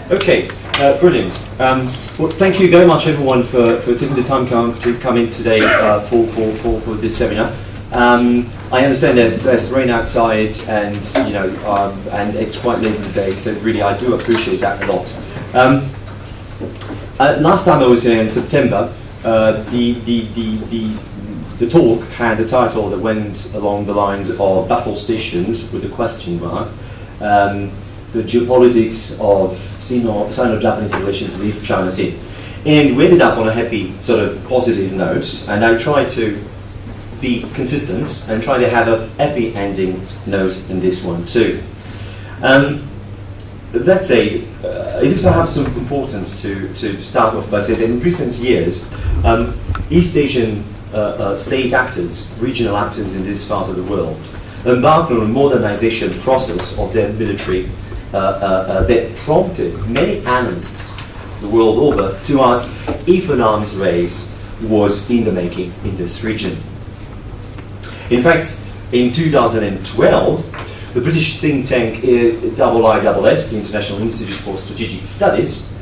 Okay, brilliant. Well, thank you very much, everyone, for taking the time to come in today for this seminar. I understand there's rain outside, and and it's quite late in the day, so really I do appreciate that a lot. Last time I was here in September, the talk had a title that went along the lines of battle stations with a question mark. The geopolitics of Sino-Japanese relations in the East China Sea. And we ended up on a happy, sort of positive note, and I tried to be consistent and try to have a happy ending note in this one too. That said, it is perhaps important to start off by saying that in recent years, East Asian state actors, regional actors in this part of the world, embarked on a modernization process of their military that prompted many analysts the world over to ask if an arms race was in the making in this region. In fact, in 2012, the British think tank IISS, the International Institute for Strategic Studies,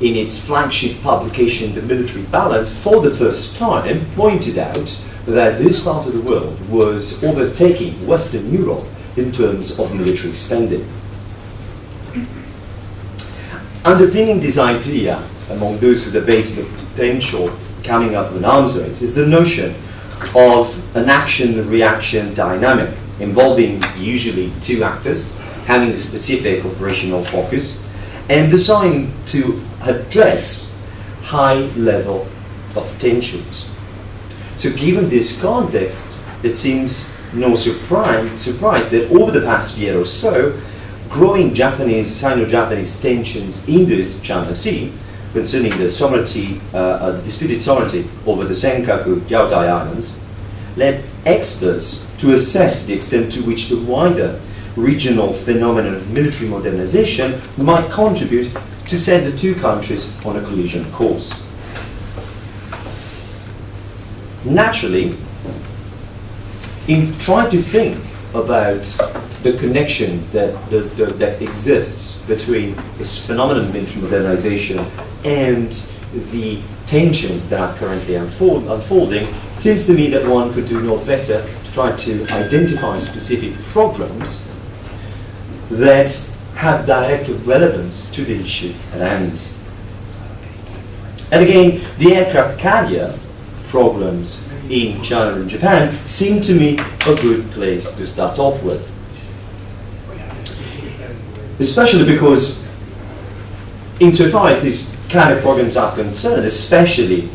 in its flagship publication, The Military Balance, for the first time pointed out that this part of the world was overtaking Western Europe in terms of military spending. Underpinning this idea among those who debate the potential coming up of an arms race is the notion of an action-reaction dynamic involving usually two actors having a specific operational focus and designed to address high level of tensions. So given this context, it seems no surprise that over the past year or so, growing Sino-Japanese tensions in the East China Sea concerning the sovereignty, disputed sovereignty over the Senkaku Gyautai Islands led experts to assess the extent to which the wider regional phenomenon of military modernization might contribute to set the two countries on a collision course. Naturally, in trying to think about the connection that exists between this phenomenon of military modernization and the tensions that are currently unfolding, it seems to me that one could do no better to try to identify specific programs that have direct relevance to the issues at hand. And again, the aircraft carrier programs in China and Japan seem to me a good place to start off with. Especially because insofar as these kind of programs are concerned, especially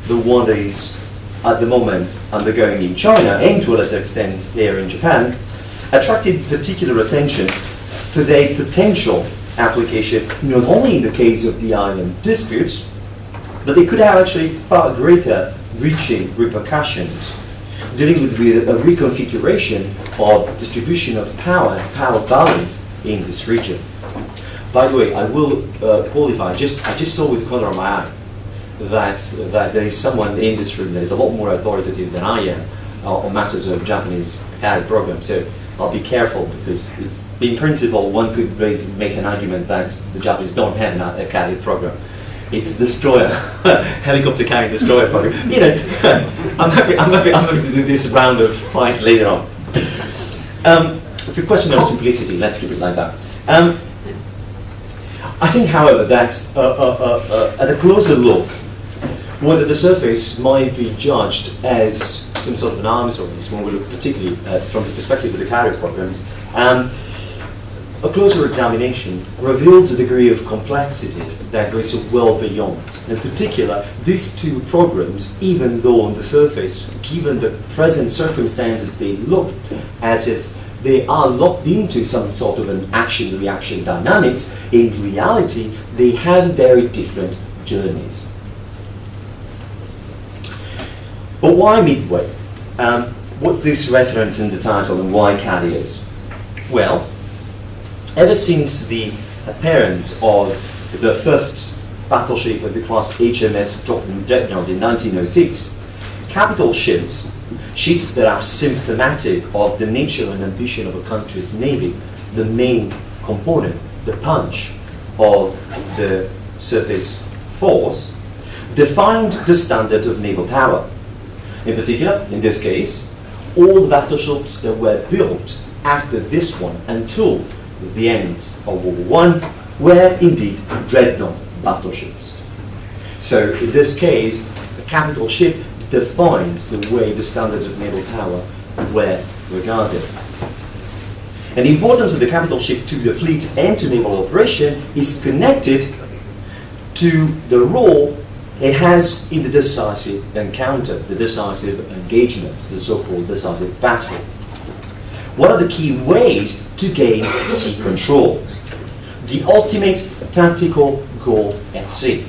the one that is at the moment undergoing in China and to a lesser extent here in Japan, attracted particular attention for their potential application not only in the case of the island disputes, but they could have actually far greater reaching repercussions, dealing with a reconfiguration of the distribution of power and power balance in this region. By the way, I will qualify, I just saw with the corner of my eye that there is someone in this room that is a lot more authoritative than I am on matters of Japanese CAD program, so I'll be careful because in principle one could make an argument that the Japanese don't have a CAD program. It's a destroyer, helicopter carrying destroyer program. You know, I'm happy to do this round of fight later on. For a question of simplicity, let's keep it like that. I think, however, that at a closer look, what at the surface might be judged as some sort of an arms race, when we look particularly from the perspective of the carrier programs, a closer examination reveals a degree of complexity that goes well beyond. In particular, these two programs, even though on the surface, given the present circumstances, they look as if they are locked into some sort of an action-reaction dynamics, in reality, they have very different journeys. But why Midway? What's this reference in the title and why carriers? Well, ever since the appearance of the first battleship of the class HMS Dreadnought in 1906, capital ships that are symptomatic of the nature and ambition of a country's navy, the main component, the punch, of the surface force defined the standard of naval power. In particular, in this case, all the battleships that were built after this one until the end of World War I were indeed dreadnought battleships. So in this case, the capital ship defined the way the standards of naval power were regarded. And the importance of the capital ship to the fleet and to naval operation is connected to the role it has in the decisive encounter, the decisive engagement, the so-called decisive battle. What are the key ways to gain sea control? The ultimate tactical goal at sea.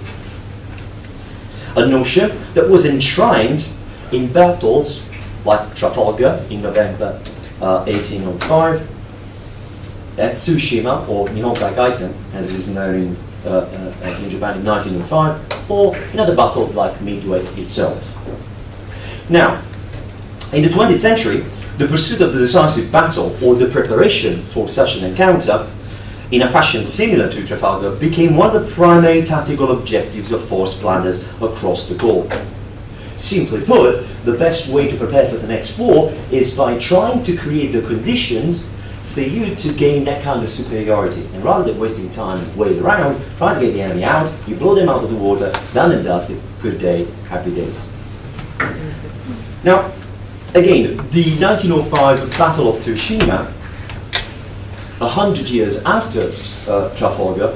A notion that was enshrined in battles like Trafalgar in November 1805, at Tsushima, or Nihonkai Gaisen, as it is known in Japan in 1905, or in other battles like Midway itself. Now, in the 20th century, the pursuit of the decisive battle, or the preparation for such an encounter, in a fashion similar to Trafalgar, became one of the primary tactical objectives of force planners across the globe. Simply put, the best way to prepare for the next war is by trying to create the conditions for you to gain that kind of superiority. And rather than wasting time and wait around, trying to get the enemy out, you blow them out of the water, done and dusted, good day, happy days. Now, again, the 1905 Battle of Tsushima, 100 years after Trafalgar,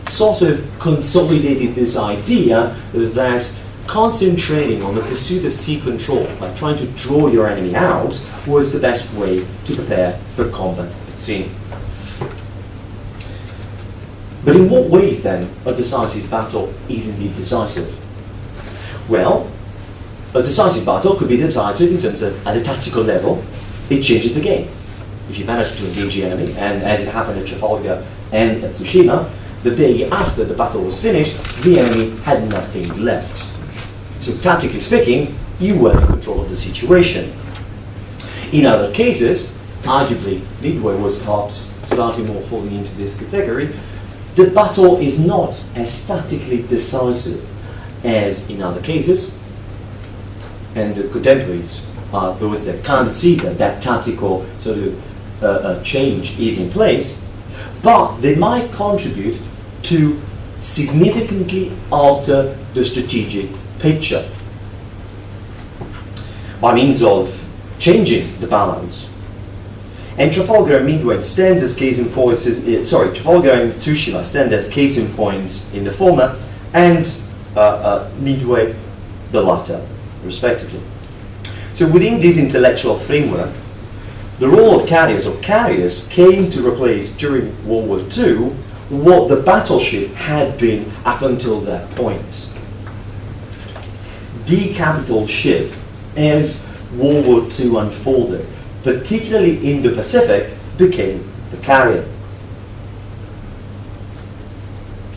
sort of consolidated this idea that concentrating on the pursuit of sea control, like trying to draw your enemy out, was the best way to prepare for combat at sea. But in what ways then a decisive battle is indeed decisive? Well, a decisive battle could be decisive in terms of, at a tactical level, it changes the game. If you manage to engage the enemy, and as it happened at Trafalgar and at Tsushima, the day after the battle was finished, the enemy had nothing left. So tactically speaking, you were in control of the situation. In other cases, arguably Midway was perhaps slightly more falling into this category, the battle is not as tactically decisive as in other cases, and the contemporaries are those that can't see that tactical sort of change is in place, but they might contribute to significantly alter the strategic picture by means of changing the balance. And Trafalgar and Midway stands as case in point, Trafalgar and Tsushima stand as case in point in the former, and Midway the latter, respectively. So within this intellectual framework, the role of carriers came to replace during World War II what the battleship had been up until that point. The capital ship, as World War II unfolded, particularly in the Pacific, became the carrier.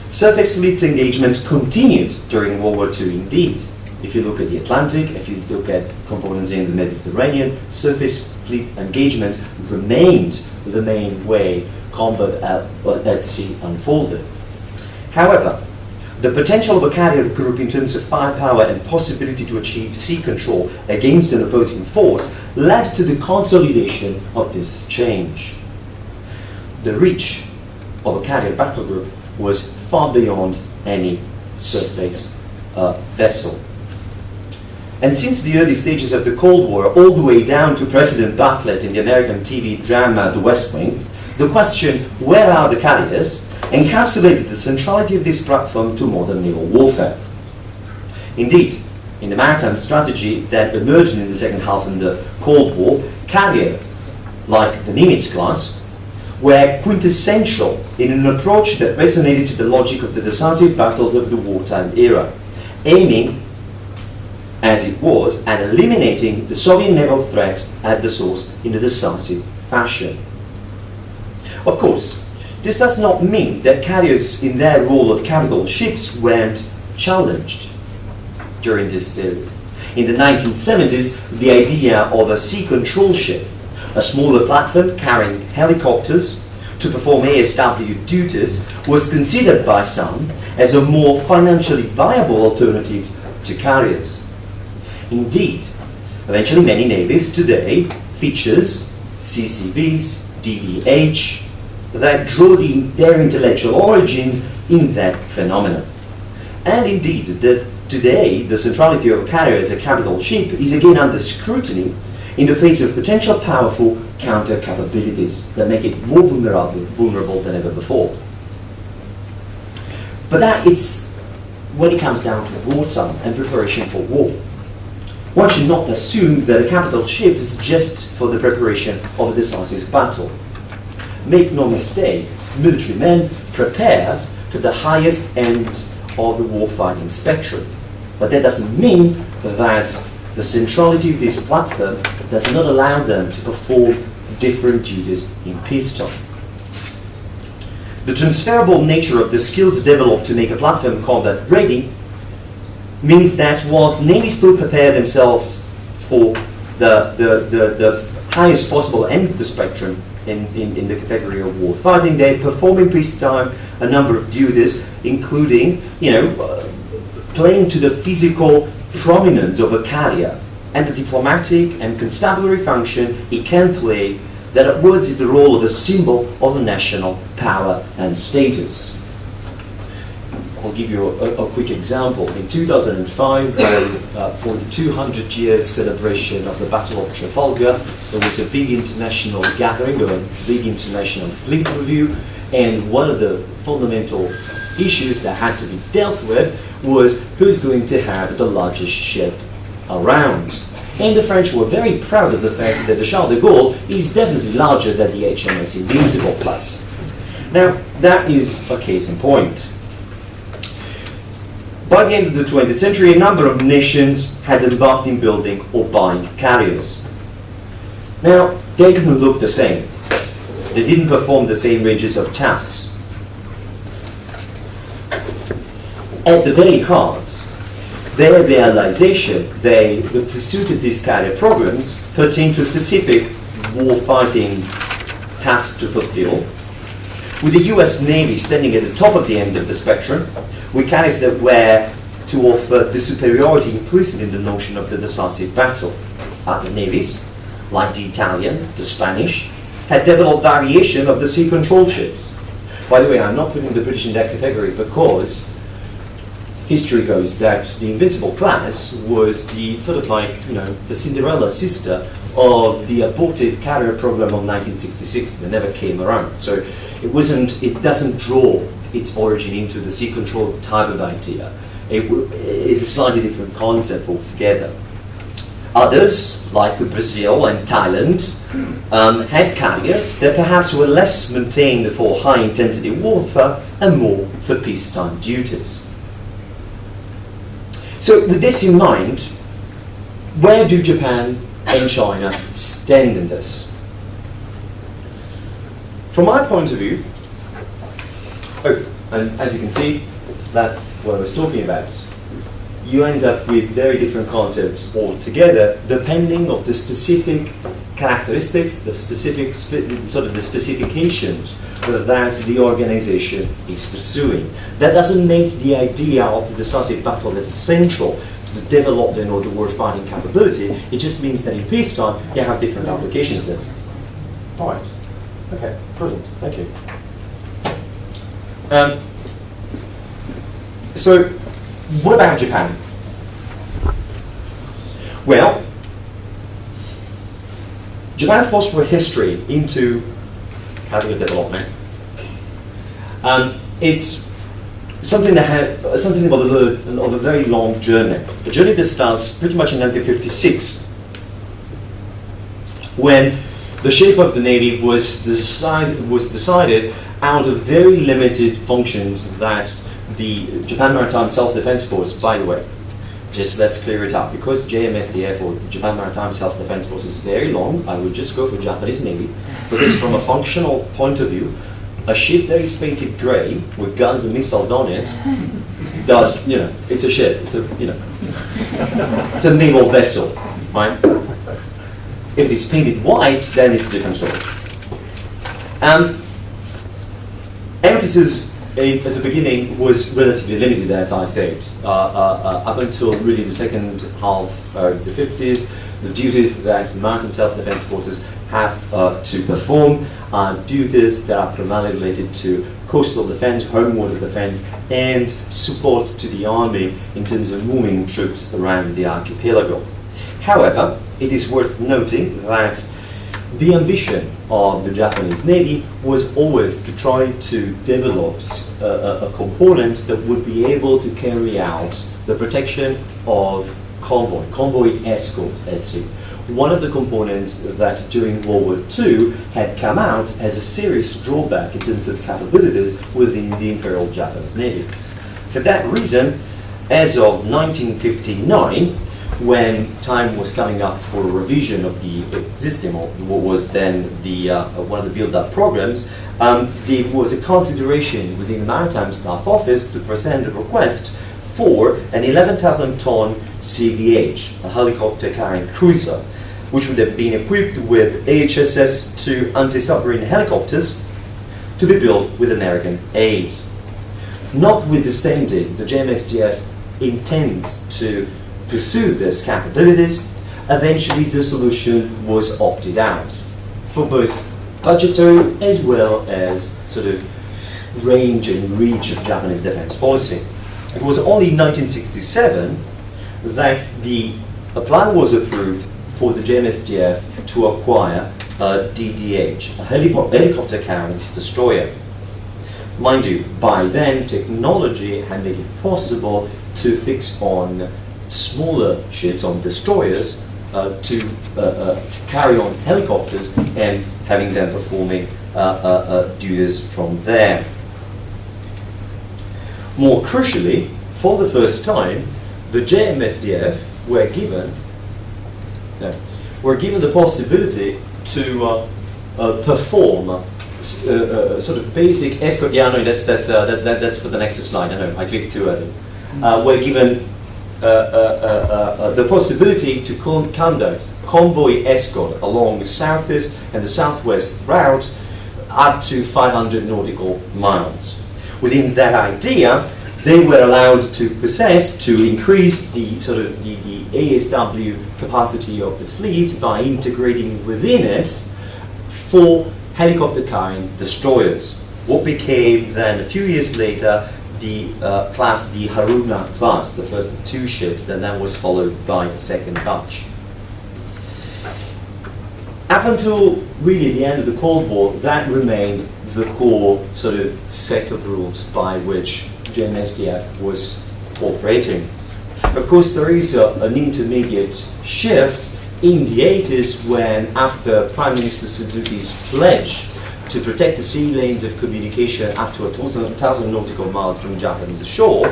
Surface fleets engagements continued during World War II indeed. If you look at the Atlantic, if you look at components in the Mediterranean, surface fleet engagements remained the main way combat at sea unfolded. However, the potential of a carrier group in terms of firepower and possibility to achieve sea control against an opposing force led to the consolidation of this change. The reach of a carrier battle group was far beyond any surface vessel. And since the early stages of the Cold War, all the way down to President Bartlett in the American TV drama The West Wing, the question, where are the carriers, encapsulated the centrality of this platform to modern naval warfare. Indeed, in the maritime strategy that emerged in the second half of the Cold War, carrier, like the Nimitz class, were quintessential in an approach that resonated to the logic of the decisive battles of the wartime era, aiming, as it was, at eliminating the Soviet naval threat at the source in a decisive fashion. Of course, this does not mean that carriers in their role of capital ships weren't challenged during this period. In the 1970s, the idea of a sea control ship, a smaller platform carrying helicopters, to perform ASW duties was considered by some as a more financially viable alternative to carriers. Indeed, eventually many navies today features CCVs, DDH, that draw their intellectual origins in that phenomenon. And indeed, today, the centrality of a carrier as a capital ship is again under scrutiny in the face of potential powerful counter capabilities that make it more vulnerable than ever before. But that is when it comes down to wartime and preparation for war. One should not assume that a capital ship is just for the preparation of a decisive battle. Make no mistake, military men prepare for the highest end of the warfighting spectrum. But that doesn't mean that the centrality of this platform does not allow them to perform different duties in peacetime. The transferable nature of the skills developed to make a platform combat ready means that whilst navies still prepare themselves for the highest possible end of the spectrum in the category of war fighting, they perform in peacetime a number of duties, including, playing to the physical prominence of a carrier and the diplomatic and constabulary function it can play that upwards is the role of a symbol of a national power and status. I'll give you a quick example. In 2005, for the 200 years celebration of the Battle of Trafalgar, there was a big international gathering, a big international fleet review, and one of the fundamental issues that had to be dealt with was who's going to have the largest ship around. And the French were very proud of the fact that the Charles de Gaulle is definitely larger than the HMS Invincible class. Now, that is a case in point. By the end of the 20th century, a number of nations had embarked in building or buying carriers. Now, they didn't look the same. They didn't perform the same ranges of tasks. At the very heart, their realization, the pursuit of these carrier programs pertain to a specific war-fighting task to fulfill, with the US Navy standing at the top of the end of the spectrum, with carriers that were to offer the superiority implicit in the notion of the decisive battle. Other navies, like the Italian, the Spanish, had developed variation of the sea control ships. By the way, I'm not putting the British in that category because history goes that the Invincible class was the sort of like, the Cinderella sister of the aborted carrier program of 1966 that never came around. So it doesn't draw its origin into the sea control type of idea. It's a slightly different concept altogether. Others, like Brazil and Thailand, had carriers that perhaps were less maintained for high-intensity warfare and more for peacetime duties. So with this in mind, where do Japan and China stand in this? From my point of view, and as you can see, that's what I was talking about. You end up with very different concepts altogether, depending on the specific characteristics, the specific the specifications that the organization is pursuing. That doesn't make the idea of the decisive battle as central to the development or the war-fighting capability. It just means that in peacetime you have different applications of this. All right. Okay. Brilliant. Thank you. So, what about Japan? Well, Japan's post-war history into capital development. It's something that had something of a very long journey. A journey that starts pretty much in 1956, when the shape of the Navy was decided out of very limited functions that the Japan Maritime Self-Defense Force, by the way, just let's clear it up, because JMSDF or Japan Maritime Self-Defense Force is very long, I would just go for Japanese Navy, because from a functional point of view, a ship that is painted grey with guns and missiles on it does, it's a ship, it's it's a naval vessel, right? If it's painted white, then it's a different story. Emphasis at the beginning was relatively limited, as I said, up until really the second half of the 50s. The duties that the maritime self-defense forces have to perform are duties that are primarily related to coastal defense, home water defense, and support to the army in terms of moving troops around the archipelago. However, it is worth noting that the ambition of the Japanese Navy was always to try to develop a component that would be able to carry out the protection of convoy escort at sea. One of the components that during World War II had come out as a serious drawback in terms of capabilities within the Imperial Japanese Navy. For that reason, as of 1959, when time was coming up for a revision of the existing, or what was then the one of the build-up programs, there was a consideration within the Maritime Staff Office to present a request for an 11,000-ton CVH, a helicopter-carrying cruiser, which would have been equipped with AHSS-2 anti-submarine helicopters to be built with American aid. Notwithstanding the JMSDF's intent to pursue these capabilities, eventually the solution was opted out for both budgetary as well as sort of range and reach of Japanese defense policy. It was only in 1967 that a plan was approved for the JMSDF to acquire a DDH, a helicopter carrying destroyer. Mind you, by then technology had made it possible to fix on smaller ships, on destroyers, to carry on helicopters and having them performing duties from there. More crucially, for the first time, the JMSDF were given the possibility to perform sort of basic escort. Yeah, no, that's for the next slide. I know I clicked too early. Were given the possibility to conduct convoy escort along the southeast and the southwest route up to 500 nautical miles. Within that idea, they were allowed to increase the sort of the ASW capacity of the fleet by integrating within it 4 helicopter-carrying destroyers. What became then a few years later the Haruna class, the first of 2 ships, that then was followed by a second batch. Up until really the end of the Cold War, that remained the core sort of set of rules by which JMSDF was operating. Of course, there is an intermediate shift in the 80s when, after Prime Minister Suzuki's pledge to protect the sea lanes of communication up to 1,000 nautical miles from Japanese shore,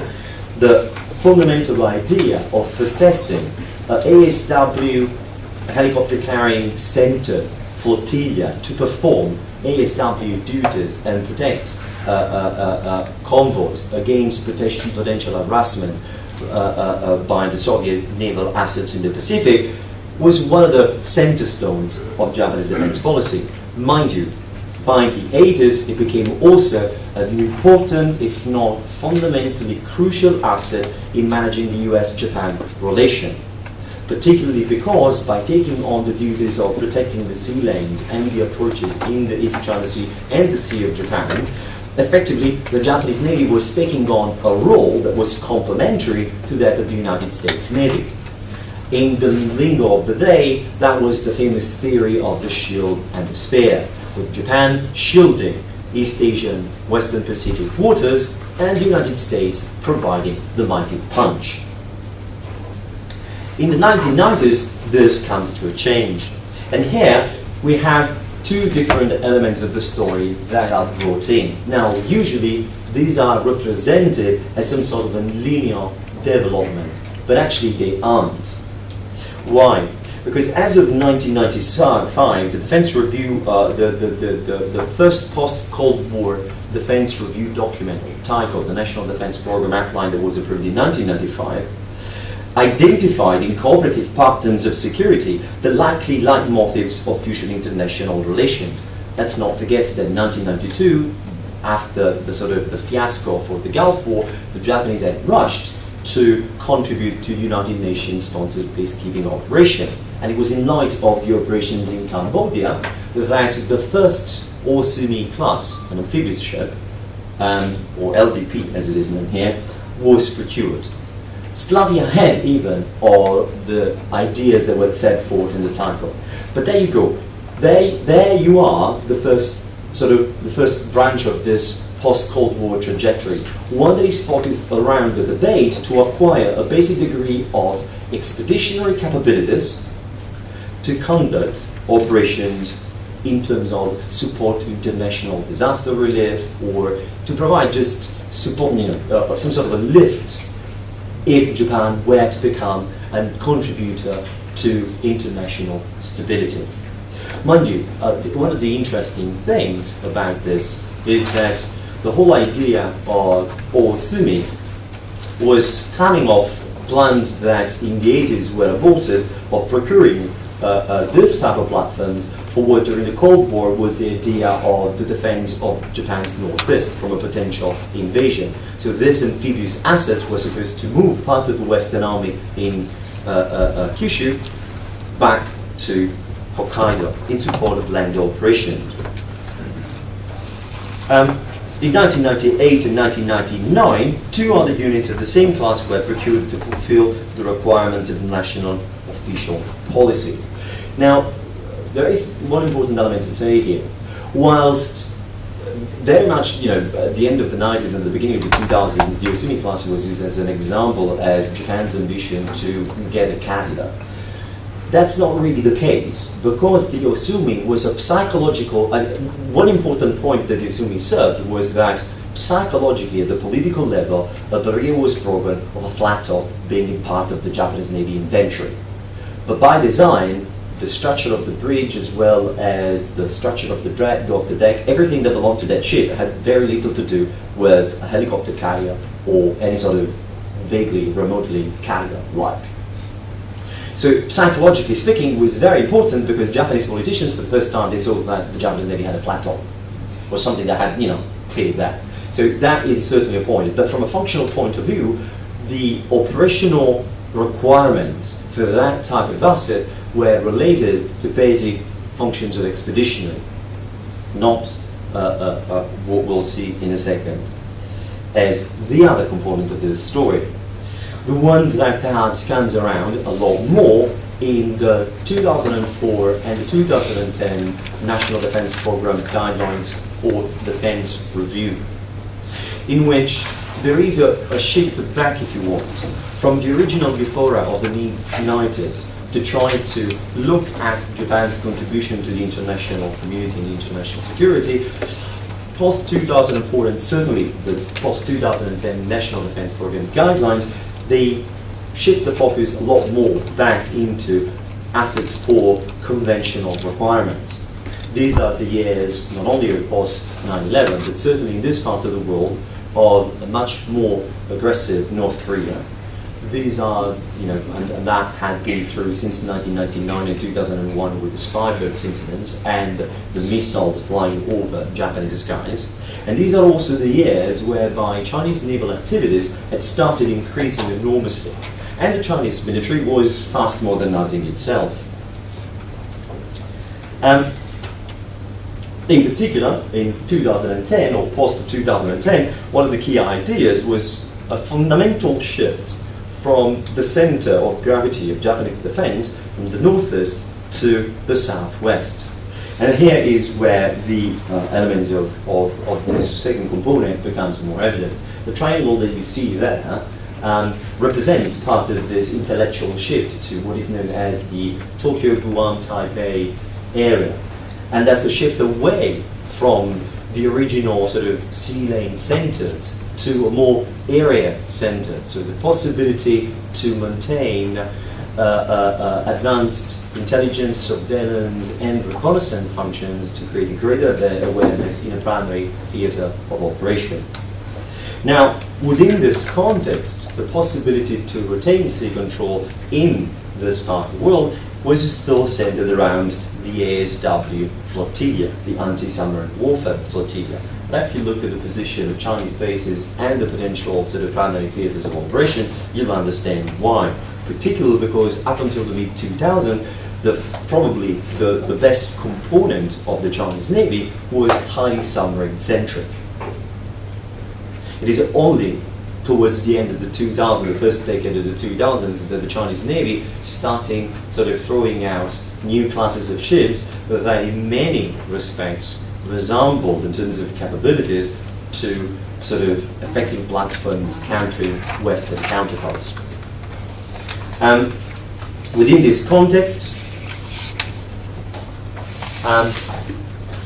the fundamental idea of possessing an ASW helicopter-carrying center flotilla to perform ASW duties and protect convoys against potential harassment by the Soviet naval assets in the Pacific was one of the center stones of Japanese defense policy. Mind you, by the 80s, it became also an important, if not fundamentally crucial asset in managing the US-Japan relation. Particularly because by taking on the duties of protecting the sea lanes and the approaches in the East China Sea and the Sea of Japan, effectively the Japanese Navy was taking on a role that was complementary to that of the United States Navy. In the lingo of the day, that was the famous theory of the shield and the spear, with Japan shielding East Asian, Western Pacific waters, and the United States providing the mighty punch. In the 1990s, this comes to a change. And here we have 2 different elements of the story that are brought in. Now, usually these are represented as some sort of a linear development, but actually they aren't. Why? Because as of 1995, the Defense Review, the first post-Cold War Defense Review document titled the National Defense Program Outline that was approved in 1995, identified in cooperative patterns of security the likely leitmotifs of future international relations. Let's not forget that in 1992, after the sort of the fiasco for the Gulf War, the Japanese had rushed to contribute to United Nations sponsored peacekeeping operation. And it was in light of the operations in Cambodia that the first Osumi class, an amphibious ship, or LDP as it is known here, was procured. Slightly ahead even of the ideas that were set forth in the title. But there you go. There you are, the first branch of this post-Cold War trajectory. One that is focused around the debate to acquire a basic degree of expeditionary capabilities to conduct operations in terms of support to international disaster relief, or to provide just support, some sort of a lift if Japan were to become a contributor to international stability. Mind you, one of the interesting things about this is that the whole idea of Osumi was coming off plans that in the 80s were aborted of procuring this type of platforms for what during the Cold War was the idea of the defense of Japan's northeast from a potential invasion. So these amphibious assets were supposed to move part of the Western Army in Kyushu back to Hokkaido in support of land operations. In 1998 and 1999, two other units of the same class were procured to fulfill the requirements of national official policy. Now, there is one important element to say here. Whilst very much, at the end of the 90s and the beginning of the 2000s, the Osumi class was used as an example as Japan's ambition to get a carrier. That's not really the case, because the Osumi was a psychological, one important point that the Osumi served was that psychologically at the political level, a barrier was broken of a flat top being part of the Japanese Navy inventory. But by design, the structure of the bridge as well as the structure of the deck, everything that belonged to that ship had very little to do with a helicopter carrier or any sort of vaguely, remotely carrier-like. So psychologically speaking, it was very important because Japanese politicians, for the first time, they saw that the Japanese Navy had a flat top, or something that had, cleared that. So that is certainly a point. But from a functional point of view, the operational requirements for that type of asset were related to basic functions of expeditionary, not what we'll see in a second, as the other component of the story. The one that perhaps comes around a lot more in the 2004 and the 2010 National Defense Program Guidelines or Defense Review, in which there is a shift back, if you want, from the original Bifora of the mid-90s to try to look at Japan's contribution to the international community and international security. Post-2004 and certainly the post-2010 National Defense Program Guidelines, they shift the focus a lot more back into assets for conventional requirements. These are the years, not only post 9/11, but certainly in this part of the world, of a much more aggressive North Korea. These are, and that had been through since 1999 and 2001 with the Spybirds incidents and the missiles flying over Japanese skies. And these are also the years whereby Chinese naval activities had started increasing enormously. And the Chinese military was fast modernizing itself. In particular, in 2010 or post-2010, one of the key ideas was a fundamental shift from the center of gravity of Japanese defense from the northeast to the southwest. And here is where the elements of this second component becomes more evident. The triangle that you see there represents part of this intellectual shift to what is known as the Tokyo, Guam, Taipei area. And that's a shift away from the original sort of sea lane centered to a more area centered. So the possibility to maintain advanced intelligence, surveillance, and reconnaissance functions to create a greater awareness in a primary theater of operation. Now, within this context, the possibility to retain sea control in this part of the world was still centered around the ASW flotilla, the anti-submarine warfare flotilla. And if you look at the position of Chinese bases and the potential sort of primary theaters of operation, you'll understand why. Particularly because up until the mid-2000s, probably the best component of the Chinese Navy was highly submarine-centric. It is only towards the end of the 2000s, the first decade of the 2000s, that the Chinese Navy starting sort of throwing out new classes of ships that in many respects resembled in terms of capabilities to sort of effective platforms countering Western counterparts. Within this context,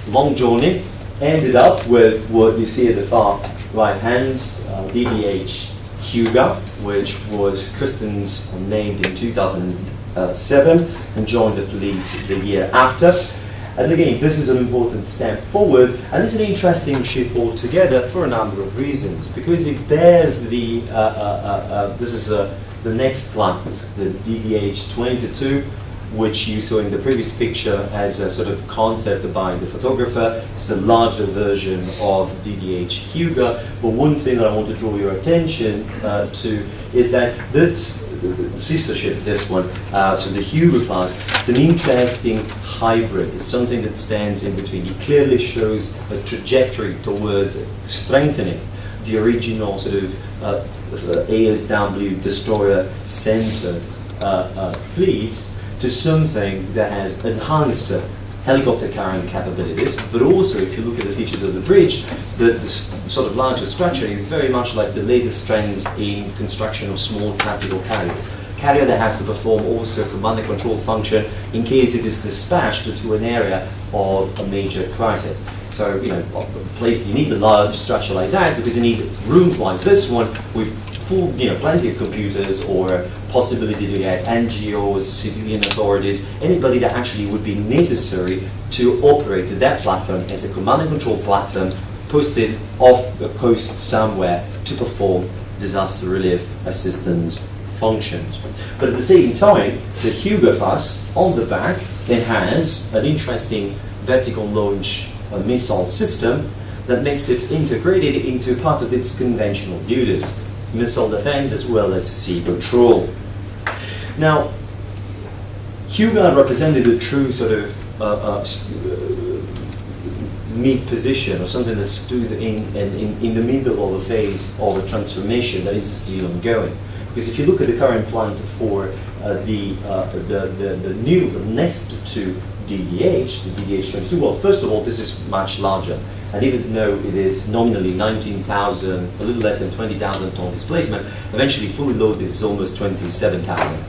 long journey ended up with what you see at the far right hand, DDH Hyuga, which was christened and named in 2007 and joined the fleet the year after. And again, this is an important step forward, and it's an interesting ship altogether for a number of reasons, because it bears the, this is the next class, the DDH 22, which you saw in the previous picture as a sort of concept by the photographer. It's a larger version of DDH Hyuga, but one thing that I want to draw your attention to is that this sister ship, this one, so the Hyuga class, it's an interesting hybrid. It's something that stands in between. It clearly shows a trajectory towards strengthening the original sort of ASW destroyer-centered fleet to something that has enhanced helicopter carrying capabilities, but also if you look at the features of the bridge, the sort of larger structure is very much like the latest trends in construction of small tactical carriers. Carrier that has to perform also command and control function in case it is dispatched to an area of a major crisis. So, you know, you need a large structure like that because you need rooms like this one with full, plenty of computers or possibility to get NGOs, civilian authorities, anybody that actually would be necessary to operate that platform as a command and control platform posted off the coast somewhere to perform disaster relief assistance functions. But at the same time, the Hyuga class on the back, it has an interesting vertical launch missile system that makes it integrated into part of its conventional duties, missile defense as well as sea patrol. Now, Hyuga represented a true sort of mid position, or something that stood in the middle of a phase of a transformation that is still ongoing. Because if you look at the current plans for the next to DDH, the DDH 22, well, first of all, this is much larger. And even though it is nominally 19,000, a little less than 20,000 ton displacement, eventually fully loaded is almost 27,000.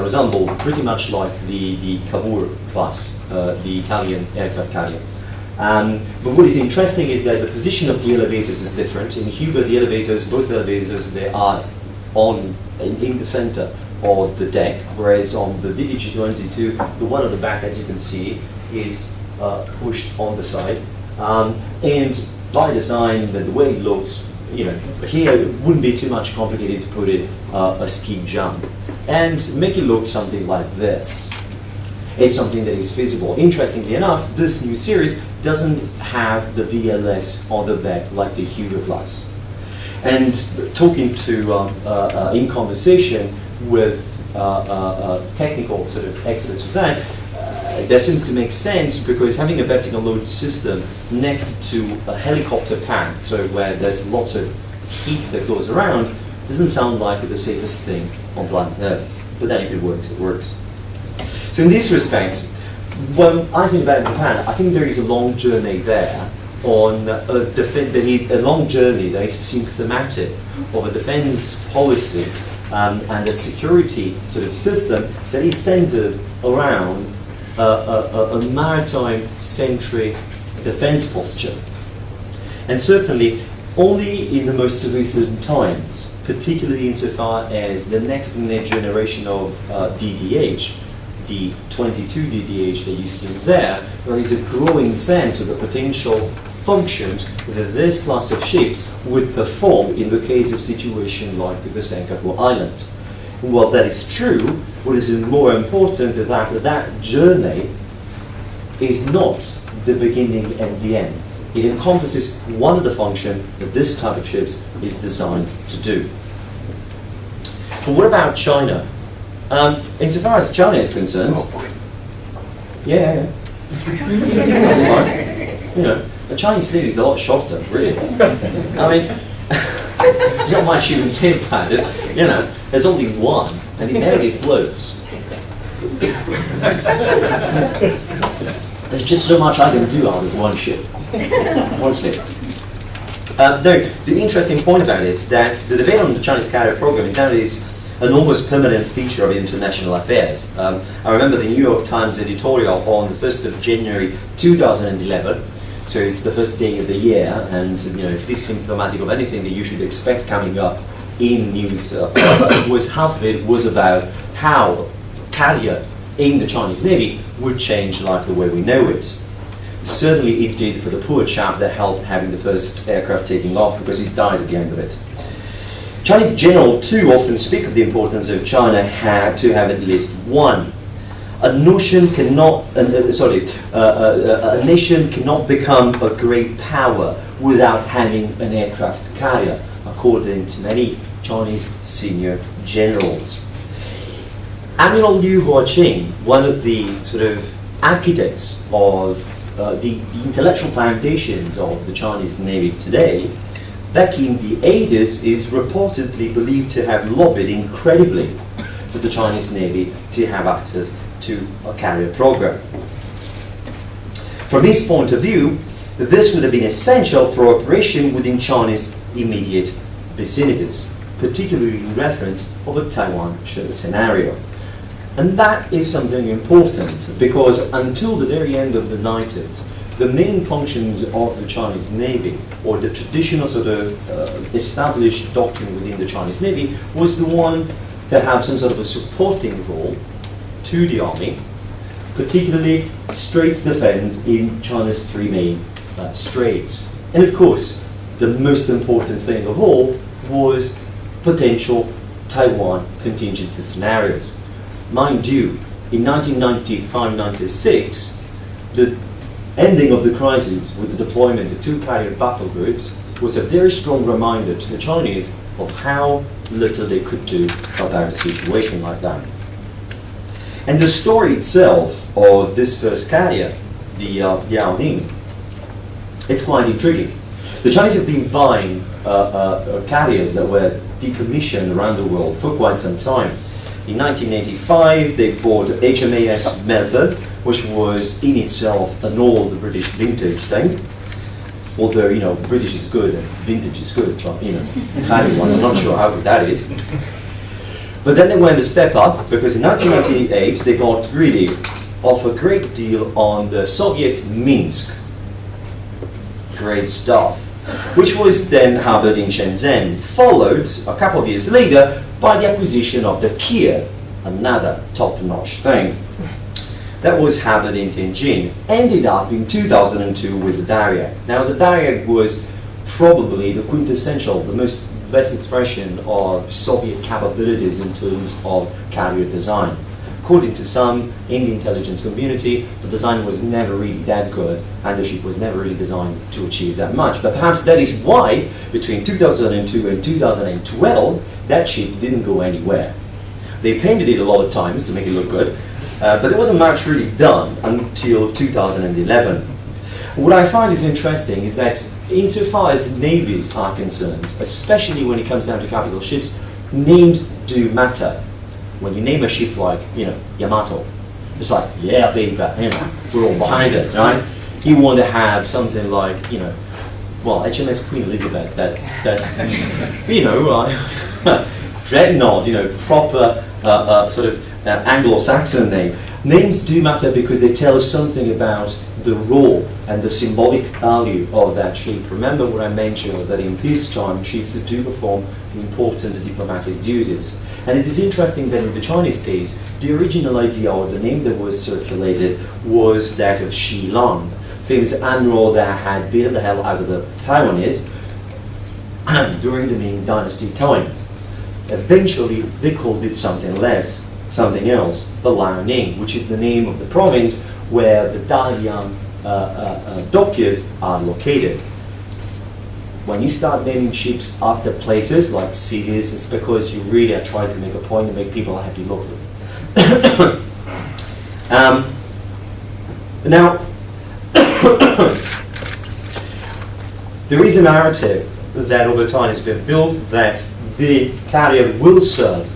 Resemble pretty much like the Cavour class, the Italian aircraft carrier. But what is interesting is that the position of the elevators is different. In Hyuga, the elevators, both elevators, they are in the center of the deck, whereas on the DDH 22, the one at the back, as you can see, is pushed on the side. And by design, the way it looks, here it wouldn't be too much complicated to put it a ski jump and make it look something like this. It's something that is feasible. Interestingly enough, this new series doesn't have the VLS on the back like the Hyuga class. And talking to, in conversation with technical sort of experts of that, that seems to make sense because having a vertical load system next to a helicopter pad, so where there's lots of heat that goes around, doesn't sound like the safest thing on planet Earth. But then if it works, it works. So in this respect, when I think about Japan, I think there is a long journey there on a long journey that is symptomatic of a defense policy and a security sort of system that is centered around a maritime-centric defense posture. And certainly, only in the most recent times, particularly insofar as the next generation of DDH, the 22 DDH that you see there is a growing sense of the potential functions that this class of ships would perform in the case of situation like the Senkaku Island. While that is true, what is more important is that that journey is not the beginning and the end. It encompasses one of the functions that this type of ships is designed to do. But what about China? Insofar as China is concerned, yeah. That's fine. You know, the Chinese Navy is a lot shorter, really. I mean, there's not much you can say about it. You know, there's only one, and it barely floats. There's just so much I can do out of one ship, honestly. The interesting point about it is that the debate on the Chinese carrier program is nowadays an almost permanent feature of international affairs. I remember the New York Times editorial on the 1st of January 2011, so it's the first day of the year, and you know, if this is symptomatic of anything that you should expect coming up in news, was half of it was about how carrier in the Chinese Navy would change life the way we know it. Certainly it did for the poor chap that helped having the first aircraft taking off, because he died at the end of it. Chinese generals too often speak of the importance of China to have at least one. A nation cannot become a great power without having an aircraft carrier, according to many Chinese senior generals. Admiral Liu Huaqing, one of the sort of architects of the intellectual foundations of the Chinese Navy today, back in the 80s, is reportedly believed to have lobbied incredibly for the Chinese Navy to have access to a carrier program. From his point of view, this would have been essential for operation within China's immediate vicinities, particularly in reference of a Taiwan scenario. And that is something important, because until the very end of the 90s, the main functions of the Chinese Navy, or the traditional sort of established doctrine within the Chinese Navy, was the one that had some sort of a supporting role to the army, particularly straits defense in China's three main straits. And of course, the most important thing of all was potential Taiwan contingency scenarios. Mind you, in 1995-96, the ending of the crisis with the deployment of two carrier battle groups was a very strong reminder to the Chinese of how little they could do about a situation like that. And the story itself of this first carrier, the Liaoning, it's quite intriguing. The Chinese have been buying carriers that were decommissioned around the world for quite some time. In 1985, they bought HMAS Melbourne, which was in itself an old British vintage thing. Although, you know, British is good and vintage is good, but, you know, carry one, I'm not sure how good that is. But then they went a step up, because in 1998, they got really off a great deal on the Soviet Minsk. Great stuff. Which was then harbored in Shenzhen, followed a couple of years later by the acquisition of the Kia, another top-notch thing. That was harbored in Tianjin, ended up in 2002 with the Daria. Now the Daria was probably the quintessential, the best expression of Soviet capabilities in terms of carrier design. According to some in the intelligence community, the design was never really that good, and the ship was never really designed to achieve that much. But perhaps that is why, between 2002 and 2012, that ship didn't go anywhere. They painted it a lot of times to make it look good, but there wasn't much really done until 2011. What I find is interesting is that insofar as navies are concerned, especially when it comes down to capital ships, names do matter. When you name a ship like, you know, Yamato, it's like, yeah, baby, you know, we're all behind it, right? You want to have something like, you know, well, HMS Queen Elizabeth, that's you know, Dreadnought, you know, proper sort of Anglo-Saxon name. Names do matter because they tell us something about the role and the symbolic value of that ship. Remember what I mentioned, that in peacetime, ships do perform important diplomatic duties. And it is interesting that in the Chinese case, the original idea, or the name that was circulated, was that of Shi Lang, famous admiral that had beaten the hell out of the Taiwanese during the Ming Dynasty times. Eventually, they called it something else, the Liaoning, which is the name of the province where the Dalian dockyards are located. When you start naming ships after places like cities, it's because you really are trying to make a point and make people happy locally. Now, there is a narrative that over time has been built that the carrier will serve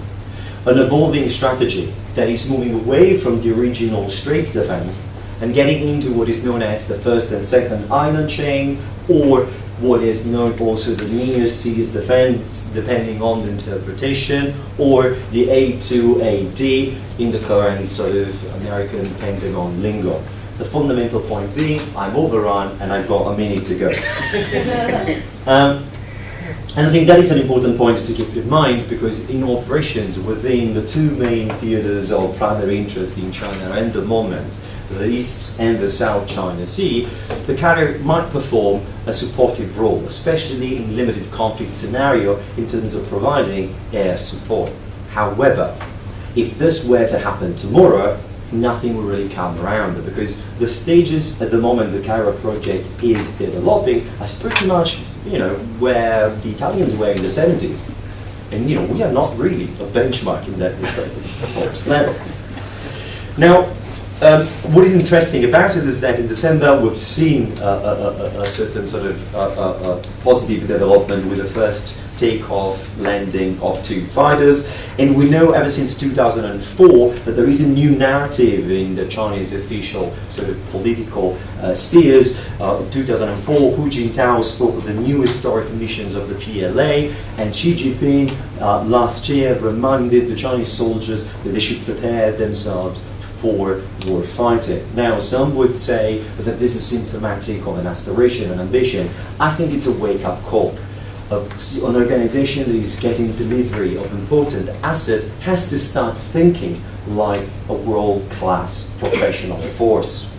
an evolving strategy that is moving away from the original Straits defense and getting into what is known as the first and second island chain, or what is known also the near seas defense, depending on the interpretation, or the A2AD in the current sort of American Pentagon lingo. The fundamental point being, I'm overrun and I've got a minute to go. And I think that is an important point to keep in mind, because in operations within the two main theaters of primary interest in China at the moment, the East and the South China Sea, the carrier might perform a supportive role, especially in limited conflict scenario in terms of providing air support. However, if this were to happen tomorrow, nothing will really come around it, because the stages at the moment the carrier project is developing are pretty much, where the Italians were in the 70s. And, we are not really a benchmark in that respect. Now, what is interesting about it is that in December we've seen a certain sort of positive development with the first takeoff, landing of two fighters, and we know ever since 2004 that there is a new narrative in the Chinese official sort of political spheres. In 2004, Hu Jintao spoke of the new historic missions of the PLA, and Xi Jinping last year reminded the Chinese soldiers that they should prepare themselves for war fighting. Now, some would say that this is symptomatic of an aspiration, an ambition. I think it's a wake-up call. An organization that is getting delivery of important assets has to start thinking like a world-class professional force.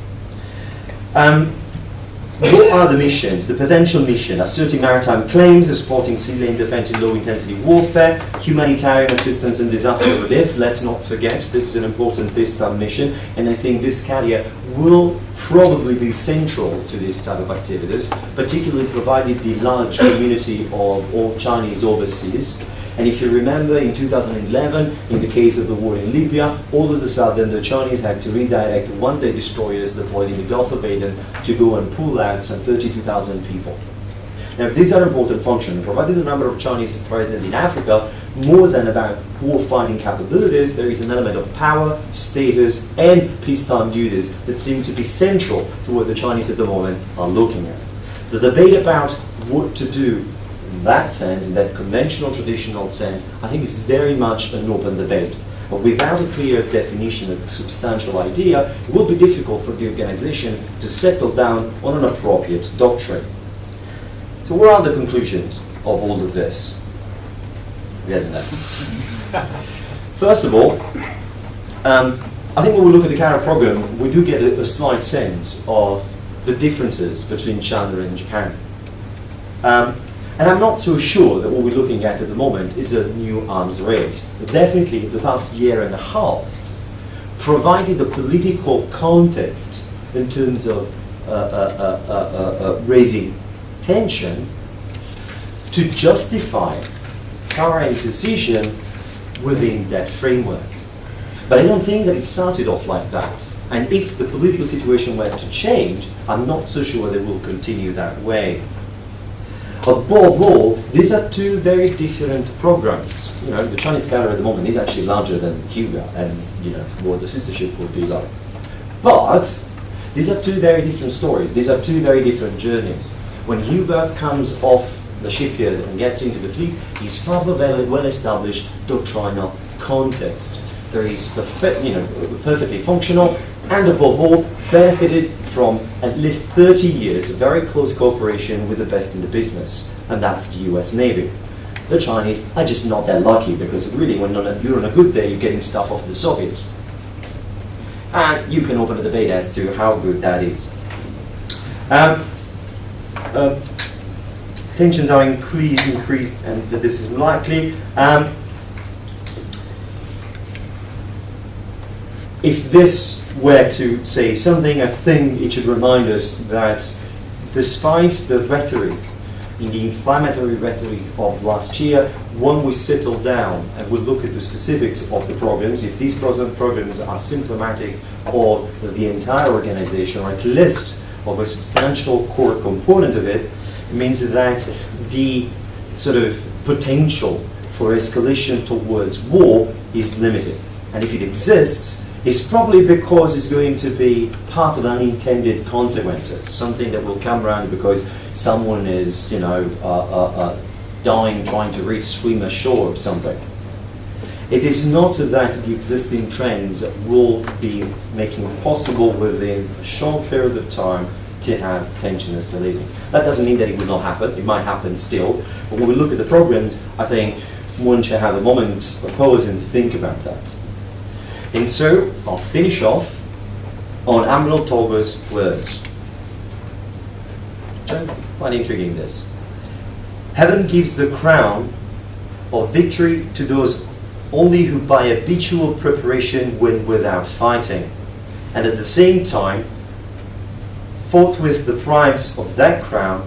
What are the missions? The potential mission: asserting maritime claims, supporting sea lane defense in low-intensity warfare, humanitarian assistance and disaster relief. Let's not forget, this is an important peacetime mission, and I think this carrier will probably be central to this type of activities, particularly provided the large community of all Chinese overseas. And if you remember, in 2011, in the case of the war in Libya, all of a sudden the Chinese had to redirect one-day destroyers deployed in the Gulf of Aden to go and pull out some 32,000 people. Now, these are important functions. Provided the number of Chinese present in Africa, more than about war-fighting capabilities, there is an element of power, status, and peacetime duties that seem to be central to what the Chinese at the moment are looking at. The debate about what to do in that sense, in that conventional, traditional sense, I think is very much an open debate. But without a clear definition of a substantial idea, it will be difficult for the organization to settle down on an appropriate doctrine. So what are the conclusions of all of this? First of all, I think when we look at the carrier program, we do get a slight sense of the differences between China and Japan. And I'm not so sure that what we're looking at the moment is a new arms race. But definitely, the past year and a half provided the political context in terms of raising tension to justify current position within that framework. But I don't think that it started off like that. And if the political situation were to change, I'm not so sure they will continue that way. Above all, these are two very different programs. The Chinese carrier at the moment is actually larger than Hyuga, and what the sister ship would be like. But these are two very different stories. These are two very different journeys. When Hyuga comes off the shipyard and gets into the fleet, he's from a very well-established doctrinal context. There is perfectly functional, and above all, benefited from at least 30 years of very close cooperation with the best in the business, and that's the US Navy. The Chinese are just not that lucky, because really when you're on a good day, you're getting stuff off the Soviets. And you can open a debate as to how good that is. Tensions are increased, and this is if this were to say something, I think it should remind us that despite the rhetoric, in the inflammatory rhetoric of last year, when we settle down and we look at the specifics of the programs, if these programs are symptomatic of the entire organization, or at least of a substantial core component of it, it means that the sort of potential for escalation towards war is limited. And if it exists, it's probably because it's going to be part of unintended consequences, something that will come around because someone is, dying trying to swim ashore or something. It is not that the existing trends will be making it possible within a short period of time to have tension escalating. That doesn't mean that it will not happen. It might happen still. But when we look at the programs, I think one should have a moment of pause and think about that. And so I'll finish off on Admiral Tolber's words. I'm quite intriguing, this. Heaven gives the crown of victory to those only who by habitual preparation win without fighting, and at the same time forthwith deprives of that crown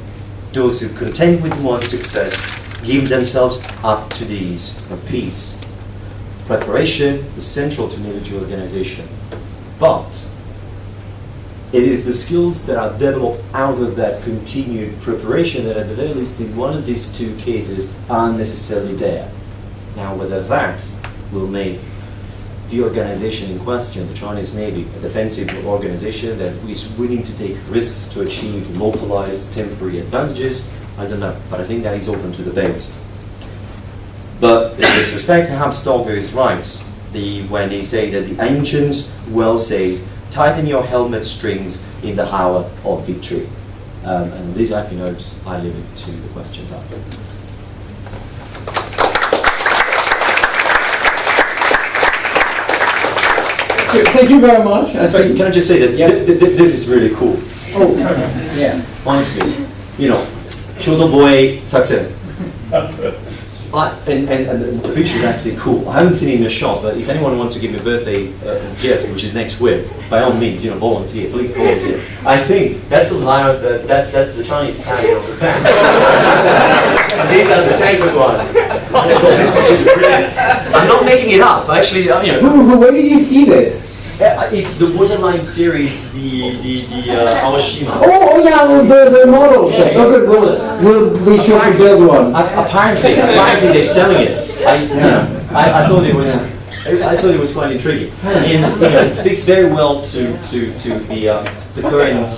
those who, content with one success, give themselves up to the ease of peace. Preparation is central to military organization, but it is the skills that are developed out of that continued preparation that, at the very least in one of these two cases, aren't necessarily there. Now, whether that will make the organization in question, the Chinese Navy, a defensive organization that is willing to take risks to achieve localized temporary advantages, I don't know, but I think that is open to debate. But in this respect, perhaps Stolber is right when they say that the ancients well say, tighten your helmet strings in the hour of victory. And on these happy notes, I leave it to the question time. Thank you very much. Can I just say that this is really cool. Oh, yeah. Honestly, Shoto Boy success. And the picture is actually cool. I haven't seen it in the shop, but if anyone wants to give me a birthday gift, which is next week, by all means, volunteer. Please volunteer. I think that's that's the Chinese carrier of the band. These are the sacred ones. This is just brilliant. I'm not making it up. Actually, Where did you see this? It's the Waterline series, the Awashima. Oh yeah, the model set. We'll be sure to build one. Apparently they're selling it. I thought it was quite intriguing, and it speaks very well to the current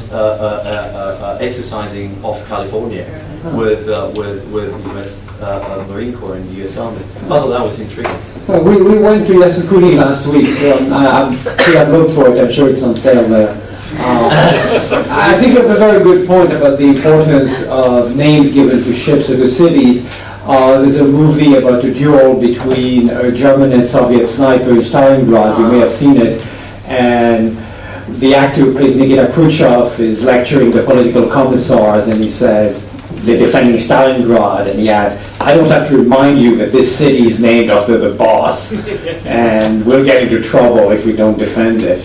exercising of California with the U.S. Marine Corps and the U.S. Army. I thought that was intriguing. Well, we went to Yasukuni last week, so I've looked for it. I'm sure it's on sale there. I think you have a very good point about the importance of names given to ships or to cities. There's a movie about a duel between a German and Soviet sniper in Stalingrad. You may have seen it. And the actor who plays Nikita Khrushchev is lecturing the political commissars, and he says, they're defending Stalingrad, and he adds, I don't have to remind you that this city is named after the boss, and we'll get into trouble if we don't defend it.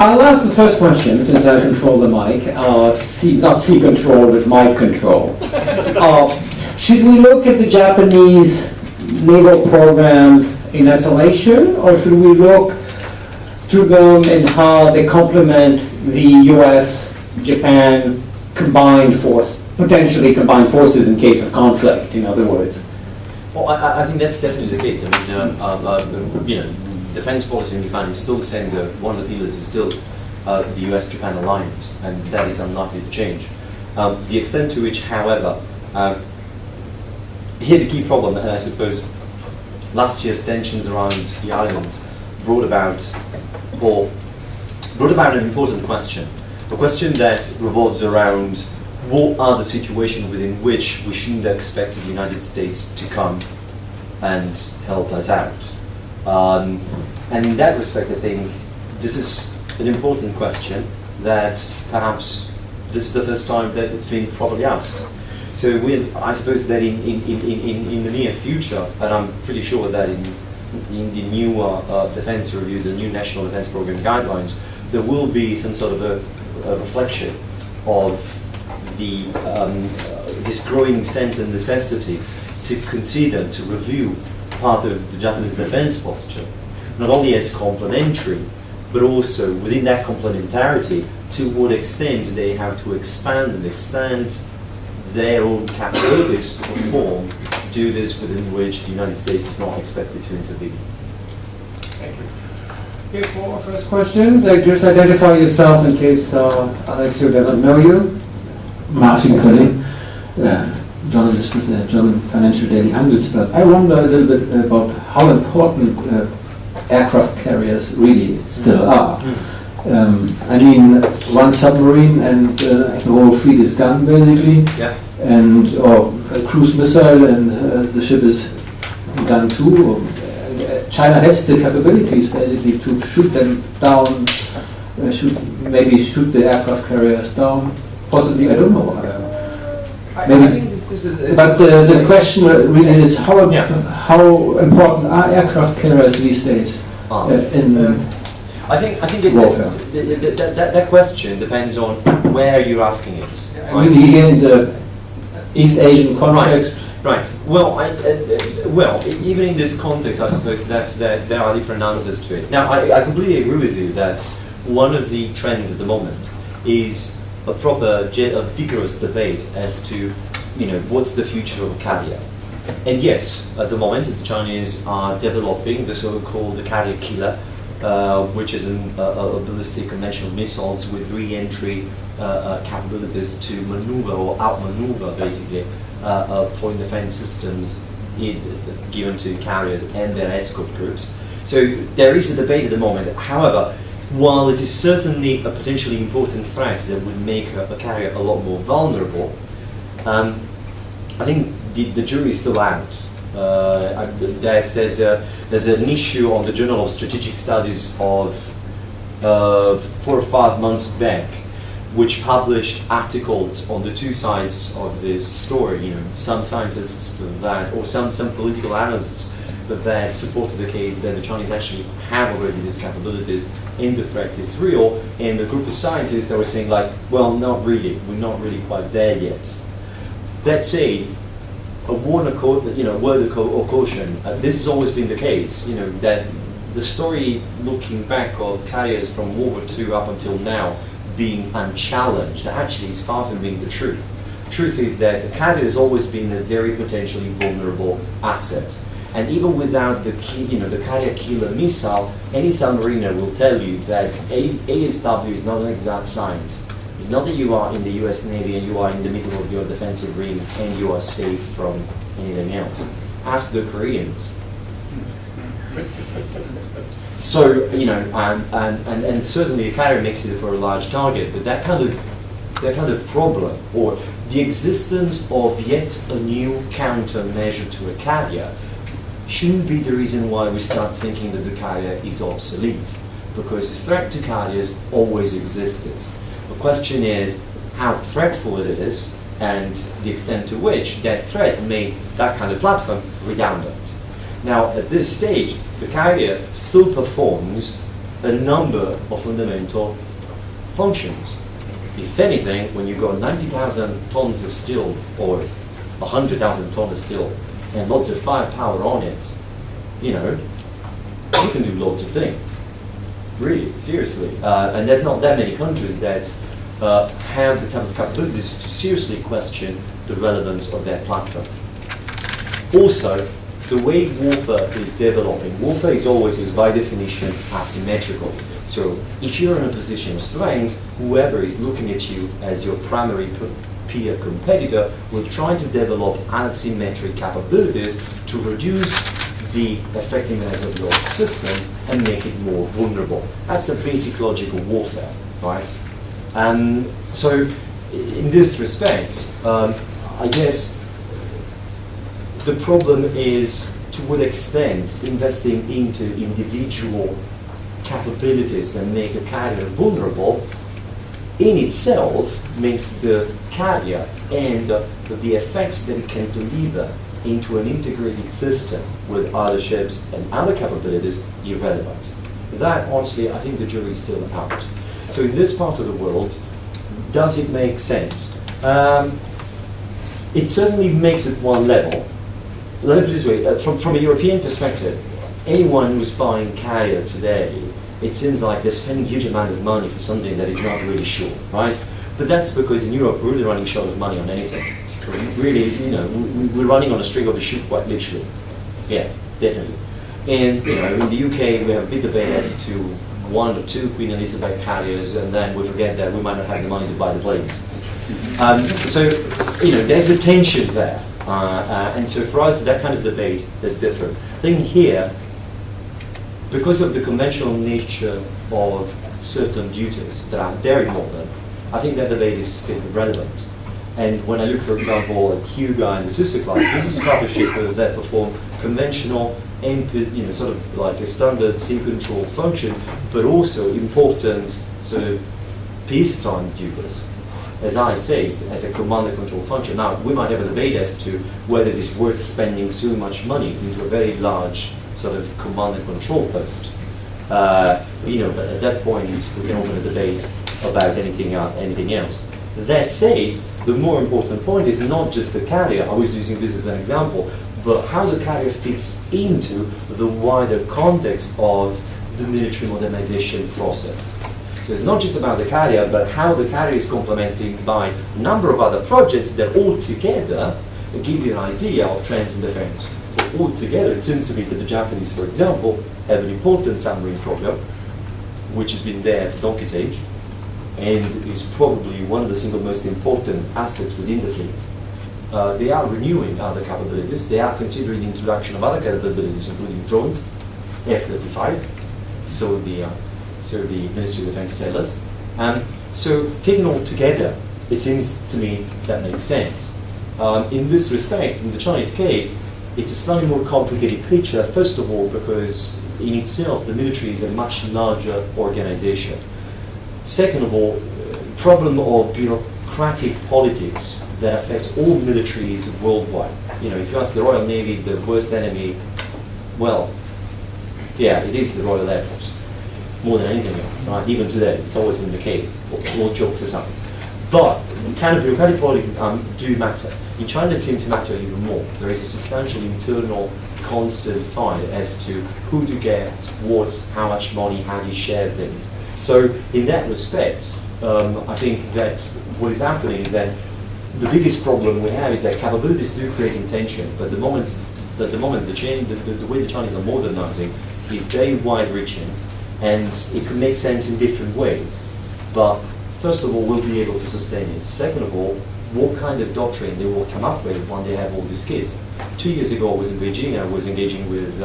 I'll ask the first question, since I control the mic. Not C control, but mic control. Should we look at the Japanese naval programs in isolation, or should we look to them and how they complement the US, Japan, potentially combined forces in case of conflict, in other words? Well, I think that's definitely the case. I mean, defense policy in Japan is still the same. One of the pillars is still the US-Japan alliance, and that is unlikely to change. The extent to which, however, here the key problem, and I suppose last year's tensions around the islands brought about an important question. A question that revolves around what are the situations within which we shouldn't expect the United States to come and help us out. And in that respect, I think this is an important question that perhaps this is the first time that it's been properly asked. So I suppose that in the near future, and I'm pretty sure that in in the new defense review, the new National Defense Program guidelines, there will be some sort of a reflection of the this growing sense and necessity to consider, to review part of the Japanese defense posture, not only as complementary, but also within that complementarity, to what extent they have to expand and extend their own capabilities to perform duties within which the United States is not expected to intervene. Thank you. Okay, for our first questions, just identify yourself in case Alessio doesn't know you. Martin Kölling, journalist with the German financial daily Handelsblatt. I wonder a little bit about how important aircraft carriers really still are. I mean, one submarine and the whole fleet is gone basically, and or a cruise missile and the ship is done too. China has the capabilities basically to shoot them down, maybe shoot the aircraft carriers down. Possibly, I don't know. Maybe. I think this is But the question really is how important are aircraft carriers these days in I think warfare? that question depends on where you're asking it. I mean, here in the East Asian context. Right. Well, even in this context, I suppose that there are different answers to it. Now, I completely agree with you that one of the trends at the moment is a proper, a vigorous debate as to, what's the future of a carrier. And yes, at the moment, the Chinese are developing the so-called carrier killer, which is a ballistic conventional missiles with re-entry capabilities to maneuver or outmaneuver, basically, point defense systems given to carriers and their escort groups. So there is a debate at the moment. However, while it is certainly a potentially important threat that would make a carrier a lot more vulnerable, I think the jury is still out. There's an issue on the Journal of Strategic Studies of 4 or 5 months back, which published articles on the two sides of this story. Some scientists that, or some political analysts that supported the case that the Chinese actually have already these capabilities and the threat is real, and the group of scientists that were saying like, well, not really, we're not really quite there yet. That said, a word of caution. This has always been the case. That the story looking back of carriers from World War II up until now being unchallenged actually is far from being the truth. Truth is that the carrier has always been a very potentially vulnerable asset. And even without the carrier killer missile, any submariner will tell you that ASW is not an exact science. It's not that you are in the US Navy and you are in the middle of your defensive ring and you are safe from anything else. Ask the Koreans. So, and certainly a carrier makes it for a large target, but that kind of problem, or the existence of yet a new countermeasure to a carrier, shouldn't be the reason why we start thinking that the carrier is obsolete, because the threat to carriers always existed. The question is how threatful it is and the extent to which that threat made that kind of platform redundant. Now, at this stage, the carrier still performs a number of fundamental functions. If anything, when you've got 90,000 tons of steel or 100,000 tons of steel and lots of firepower on it, you can do lots of things. Really, seriously. And there's not that many countries that have the type of capabilities to seriously question the relevance of their platform. Also, the way warfare is developing, warfare is always, by definition, asymmetrical. So if you're in a position of strength, whoever is looking at you as your primary peer competitor will try to develop asymmetric capabilities to reduce the effectiveness of your systems and make it more vulnerable. That's a basic logic of warfare, right? So in this respect, I guess the problem is to what extent investing into individual capabilities that make a carrier vulnerable in itself makes the carrier and the effects that it can deliver into an integrated system with other ships and other capabilities, irrelevant. That, honestly, I think the jury is still out. So in this part of the world, does it make sense? It certainly makes it one level. Let me put it this way, from a European perspective, anyone who's buying carrier today, it seems like they're spending a huge amount of money for something that is not really sure, right? But that's because in Europe, we're really running short of money on anything. Really, you know, we're running on a string of a ship quite literally. Yeah, definitely. And, you know, in the UK, we have a big debate as to 1 or 2 Queen Elizabeth carriers, and then we forget that we might not have the money to buy the planes. So, you know, there's a tension there. And so for us, that kind of debate is different. I think here, because of the conventional nature of certain duties that are very modern, I think that debate is still relevant. And when I look, for example, at Hyuga and the sister class, this is a type of ship that perform conventional and, you know, sort of like a standard sea control function, but also important sort of peacetime duties. As I say, as a command and control function. Now, we might have a debate as to whether it is worth spending so much money into a very large sort of command and control post. You know, but at that point, we can open a debate about anything else. That said, the more important point is not just the carrier. I was using this as an example, but how the carrier fits into the wider context of the military modernization process. So it's not just about the carrier, but how the carrier is complemented by a number of other projects that all together give you an idea of trends in defense. So all together, it seems to me that the Japanese, for example, have an important submarine program, which has been there for donkey's age, and is probably one of the single most important assets within the fleet. They are renewing other capabilities. They are considering the introduction of other capabilities, including drones, F-35, so the Ministry of Defense tell us. So taken all together, it seems to me that makes sense. In this respect, in the Chinese case, it's a slightly more complicated picture, first of all, because in itself, the military is a much larger organization. Second of all, problem of bureaucratic politics that affects all militaries worldwide. You know, if you ask the Royal Navy, the worst enemy, well, yeah, it is the Royal Air Force, more than anything else, right? Even today, it's always been the case, all jokes aside. But kind of bureaucratic politics do matter. In China, it seems to matter even more. There is a substantial internal constant fight as to who to get, what, how much money, how you share things. So in that respect, I think that what is happening is that the biggest problem we have is that capabilities do create tension, but the way the Chinese are modernizing is very wide-reaching, and it can make sense in different ways. But first of all, we'll be able to sustain it. Second of all, what kind of doctrine they will come up with when they have all these kids. 2 years ago, I was in Beijing. I was engaging with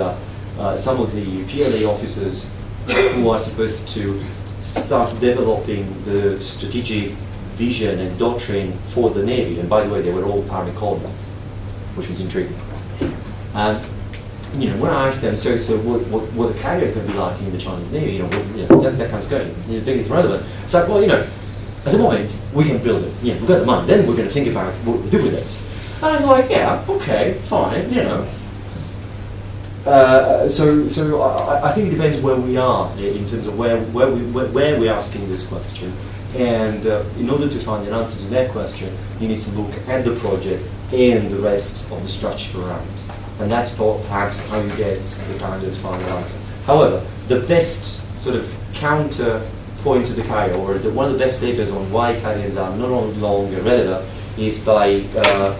some of the PLA officers who are supposed to start developing the strategic vision and doctrine for the Navy. And by the way, they were all Army corvettes, which was intriguing. You know, when I asked them, so what the carrier is going to be like in the Chinese Navy, that kind of going. You think it's relevant? It's like, well, you know, at the moment we can build it. We've got the money. Then we're going to think about what we do with it. And I was like, yeah, okay, fine, you know. So I think it depends where we are in terms of where we're asking this question. And in order to find an answer to that question, you need to look at the project and the rest of the structure around. And that's perhaps how you get the kind of final answer. However, the best sort of counterpoint to the carrier, or one of the best papers on why carriers are no longer relevant, is by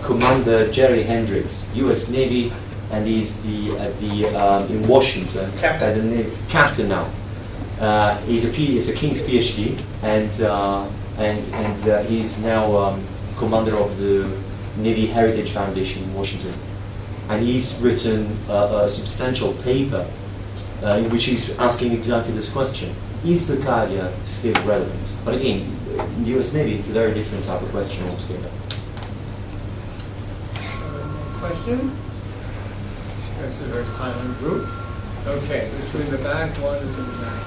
Commander Jerry Hendricks, U.S. Navy, and he's in Washington. Captain now. He's a King's PhD, and he's now commander of the Navy Heritage Foundation in Washington. And he's written a substantial paper in which he's asking exactly this question: is the carrier still relevant? But again, in the U.S. Navy, it's a very different type of question altogether. Question? That's a very silent group. Okay, between the back, one is in the back.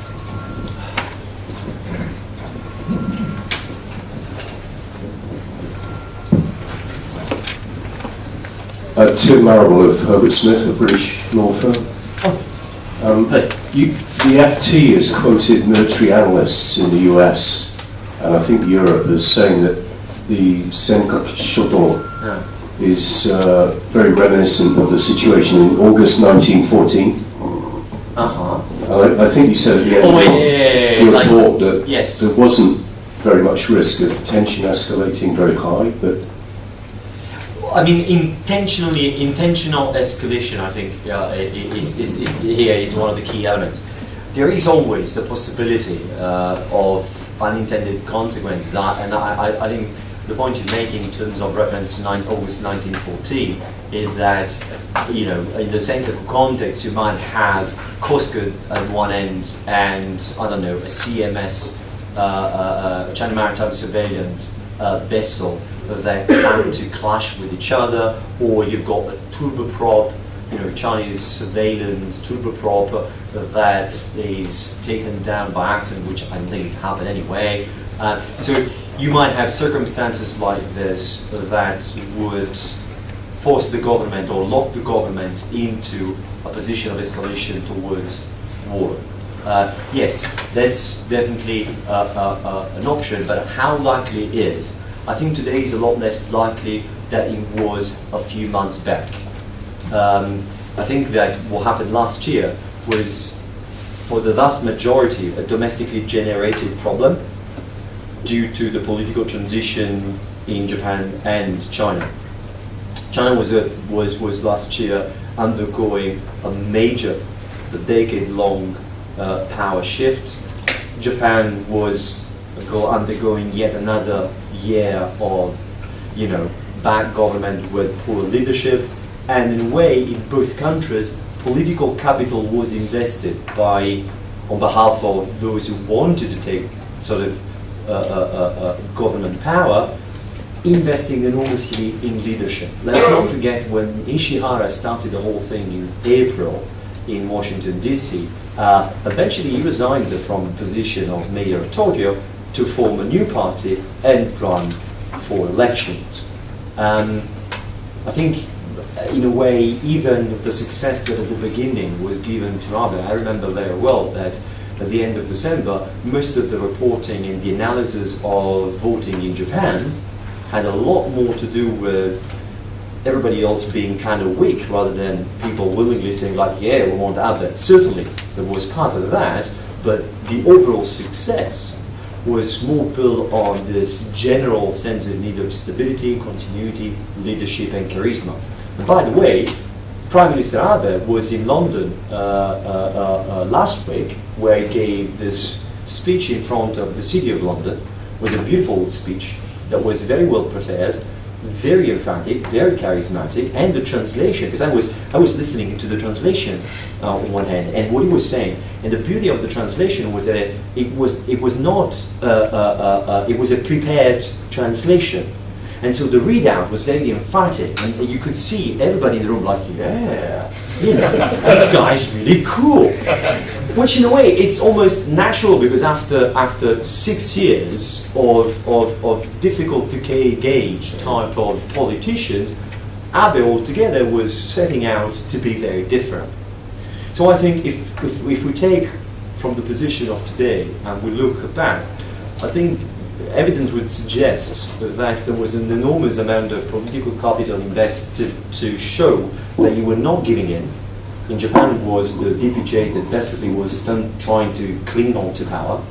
Tim Marable of Herbert Smith, a British law firm. The FT has quoted military analysts in the US and I think Europe as saying that the Senkaku Shoto is very reminiscent of the situation in August 1914. I think you said at the end of your talk that there wasn't very much risk of tension escalating very high, but I mean, intentional escalation, I think, is one of the key elements. There is always the possibility of unintended consequences, and I think the point you're making in terms of reference to August 1914 is that, you know, in the Senkaku context, you might have Coast Guard at one end and, I don't know, a CMS, China Maritime Surveillance vessel that come to clash with each other, or you've got a turboprop, you know, Chinese surveillance turboprop that is taken down by accident, which I don't think it happened anyway. So you might have circumstances like this that would force the government or lock the government into a position of escalation towards war. Yes, that's definitely an option, but how likely it is? I think today is a lot less likely than it was a few months back. I think that what happened last year was, for the vast majority, a domestically generated problem due to the political transition in Japan and China. China was last year undergoing a major, decade-long power shift. Japan was undergoing yet another year of, you know, bad government with poor leadership, and in a way, in both countries, political capital was invested on behalf of those who wanted to take sort of government power, investing enormously in leadership. Let's not forget when Ishihara started the whole thing in April in Washington, D.C., eventually he resigned from the position of mayor of Tokyo to form a new party and run for elections. I think, in a way, even the success that at the beginning was given to Abe, I remember very well that at the end of December, most of the reporting and the analysis of voting in Japan had a lot more to do with everybody else being kind of weak rather than people willingly saying like, yeah, we want Abe. Certainly, there was part of that, but the overall success was more built on this general sense of need of stability, continuity, leadership, and charisma. And by the way, Prime Minister Abe was in London last week, where he gave this speech in front of the City of London. It was a beautiful speech that was very well prepared, very emphatic, very charismatic, and the translation, because I was listening to the translation on one hand, and what he was saying, and the beauty of the translation was that it was not it was a prepared translation, and so the readout was very emphatic, and you could see everybody in the room like, yeah, you know, this guy's really cool. Which in a way, it's almost natural, because after 6 years of difficult to gauge type of politicians, Abe altogether was setting out to be very different. So I think if we take from the position of today and we look back, I think evidence would suggest that there was an enormous amount of political capital invested to show that you were not giving in. In Japan, it was the DPJ that desperately was trying to cling on to power.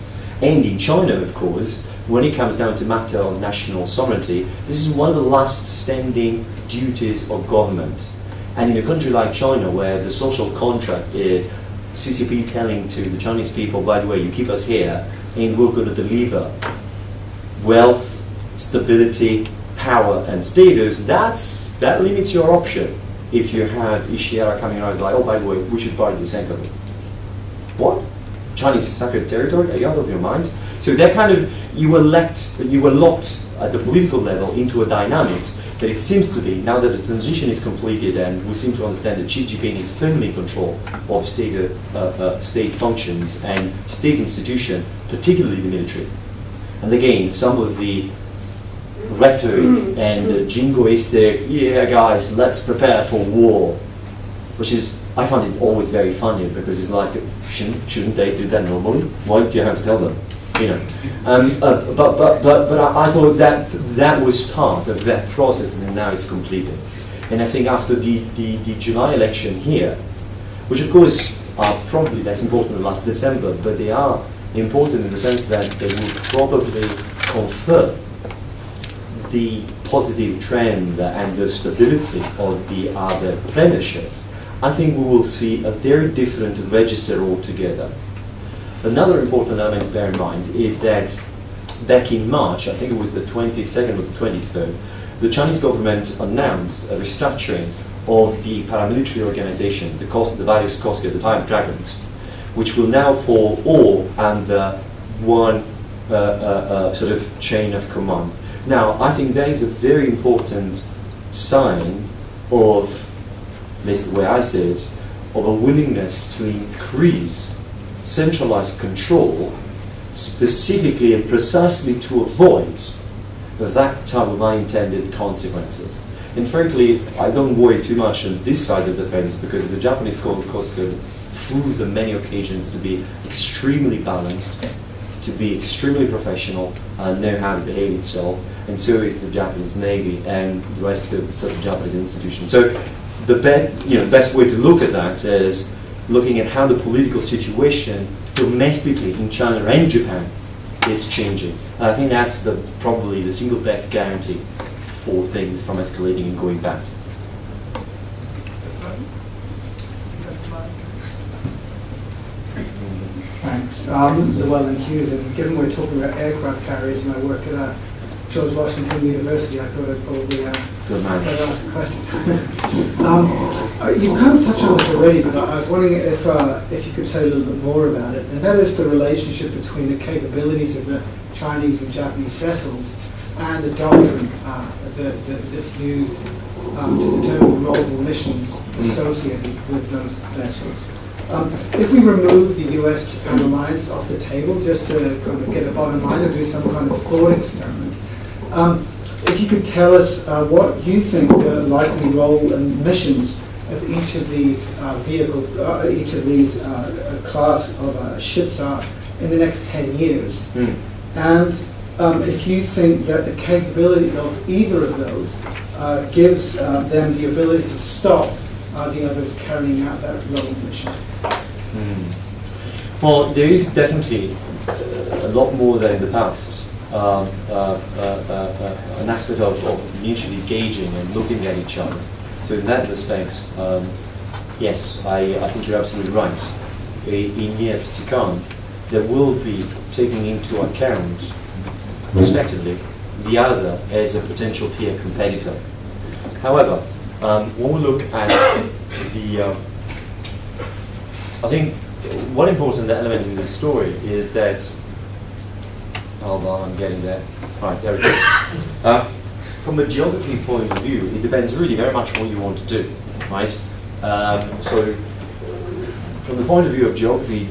And in China, of course, when it comes down to matter of national sovereignty, this is one of the last standing duties of government. And in a country like China, where the social contract is CCP telling to the Chinese people, by the way, you keep us here, and we're going to deliver wealth, stability, power, and status, that limits your option. If you had Ishihara coming around and like, oh, by the way, we should buy the Senkaku. What? Chinese sacred territory? Are you out of your mind? So that kind of, you were locked at the political level into a dynamics that it seems to be, now that the transition is completed and we seem to understand that Xi Jinping is firmly in control of state functions and state institutions, particularly the military. And again, some of the rhetoric and jingoistic, yeah guys, let's prepare for war, which is, I find it always very funny because it's like, shouldn't they do that normally? Why do you have to tell them? You know, but I thought that that was part of that process, and now it's completed. And I think after the July election here, which of course are probably less important than last December, but they are important in the sense that they will probably confirm the positive trend and the stability of the other premiership. I think we will see a very different register altogether. Another important element to bear in mind is that back in March, I think it was the 22nd or the 23rd, the Chinese government announced a restructuring of the paramilitary organizations, the various COSCA, the 5 dragons, which will now fall all under one sort of chain of command. Now, I think that is a very important sign of, at least the way I see it, of a willingness to increase centralized control, specifically and precisely to avoid that type of unintended consequences. And frankly, I don't worry too much on this side of the fence because the Japanese COSCA proved on many occasions to be extremely balanced, to be extremely professional, and know how to behave itself, and so is the Japanese Navy and the rest of sort of Japanese institutions. So the best way to look at that is looking at how the political situation domestically in China and Japan is changing. And I think that's probably the single best guarantee for things from escalating and going bad. Thanks. Llewellyn Hughes, and given we're talking about aircraft carriers and I work at George Washington University, I thought I'd probably ask a question. You've kind of touched on this already, but I was wondering if you could say a little bit more about it, and that is the relationship between the capabilities of the Chinese and Japanese vessels and the doctrine that's used to determine roles and missions associated with those vessels. If we remove the US-Japan alliance off the table, just to kind of get a bottom line or do some kind of thought experiment, if you could tell us what you think the likely role and missions of each of these each of these class of ships are in the next 10 years, and if you think that the capability of either of those gives them the ability to stop the others carrying out that role and mission. Well, there is definitely a lot more than in the past. An aspect of mutually engaging and looking at each other. So in that respect, yes, I think you're absolutely right. In years to come, there will be taking into account, respectively, the other as a potential peer competitor. However, when we look at I think one important element in the story is that, hold on, I'm getting there. Right, there we go. From a geography point of view, it depends really very much what you want to do, right? So, from the point of view of geography,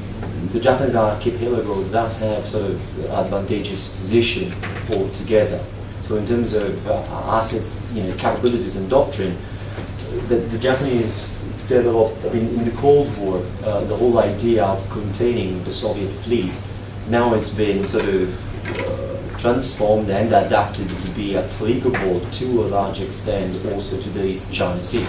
the Japanese archipelago does have sort of advantageous position altogether. So, in terms of assets, capabilities and doctrine, the Japanese developed, in the Cold War, the whole idea of containing the Soviet fleet. Now it's been sort of transformed and adapted to be applicable to a large extent also to the East China Sea.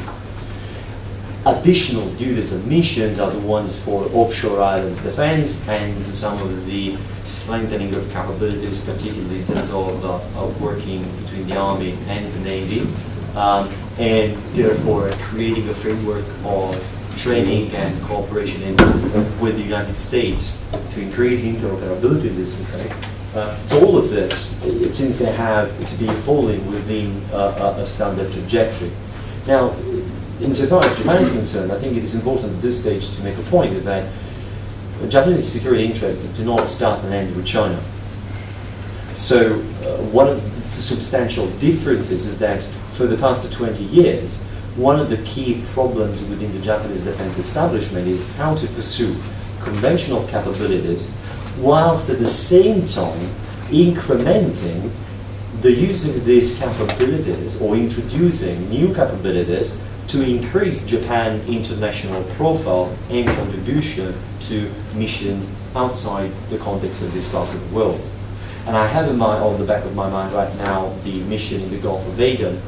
Additional duties and missions are the ones for offshore islands defense and some of the strengthening of capabilities, particularly in terms of working between the Army and the Navy, and therefore creating a framework of training and cooperation with the United States to increase interoperability in this respect. So all of this, it seems they have to be falling within a standard trajectory. Now, insofar as Japan is concerned, I think it is important at this stage to make a point that Japanese security interests do not start and end with China. So one of the substantial differences is that for the past 20 years, one of the key problems within the Japanese defense establishment is how to pursue conventional capabilities whilst at the same time incrementing the use of these capabilities or introducing new capabilities to increase Japan's international profile and contribution to missions outside the context of this part of the world. And I have in mind, on the back of my mind right now, the mission in the Gulf of Aden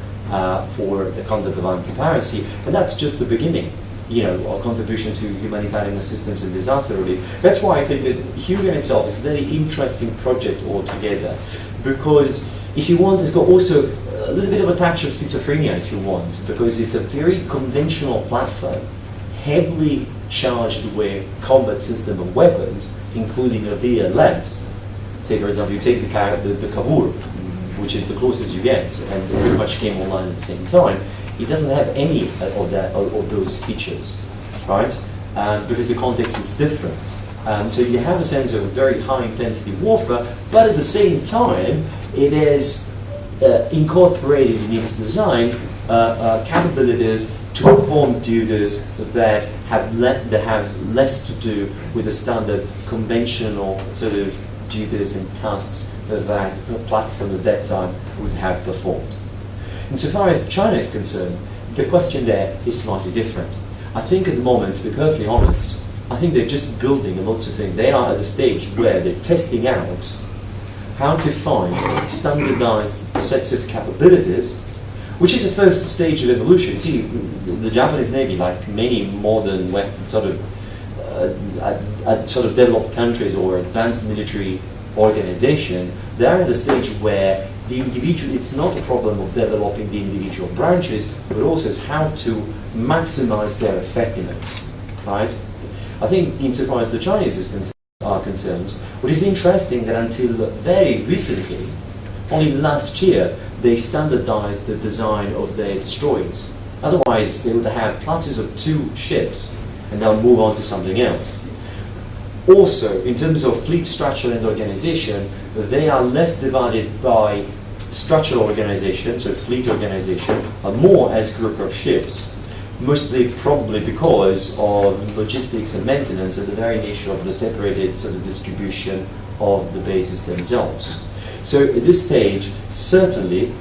for the conduct of anti-piracy, and that's just the beginning. You know, our contribution to humanitarian assistance and disaster relief. That's why I think that Hyuga itself is a very interesting project altogether, because if you want, it's got also a little bit of a touch of schizophrenia, if you want, because it's a very conventional platform, heavily charged with combat system and weapons, including a VLS. Say, for example, you take the Cavour, which is the closest you get, and pretty much came online at the same time. It doesn't have any of those features, right? Because the context is different. So you have a sense of very high intensity warfare, but at the same time, it is incorporated in its design capabilities to perform duties that have less to do with the standard conventional sort of duties and tasks that a platform at that time would have performed. Insofar as China is concerned, the question there is slightly different. I think at the moment, to be perfectly honest, I think they're just building lots of things. They are at a stage where they're testing out how to find standardized sets of capabilities, which is a first stage of evolution. See, the Japanese Navy, like many modern sort of developed countries or advanced military organizations, they're at a stage where the individual, it's not a problem of developing the individual branches, but also is how to maximize their effectiveness, right? I think insofar as the Chinese are concerned, what is interesting that until very recently, only last year, they standardized the design of their destroyers. Otherwise, they would have classes of 2 ships, and they'll move on to something else. Also, in terms of fleet structure and organization, they are less divided by structural organization, so fleet organization, and more as group of ships. Mostly probably because of logistics and maintenance and the very nature of the separated sort of distribution of the bases themselves. So at this stage, certainly,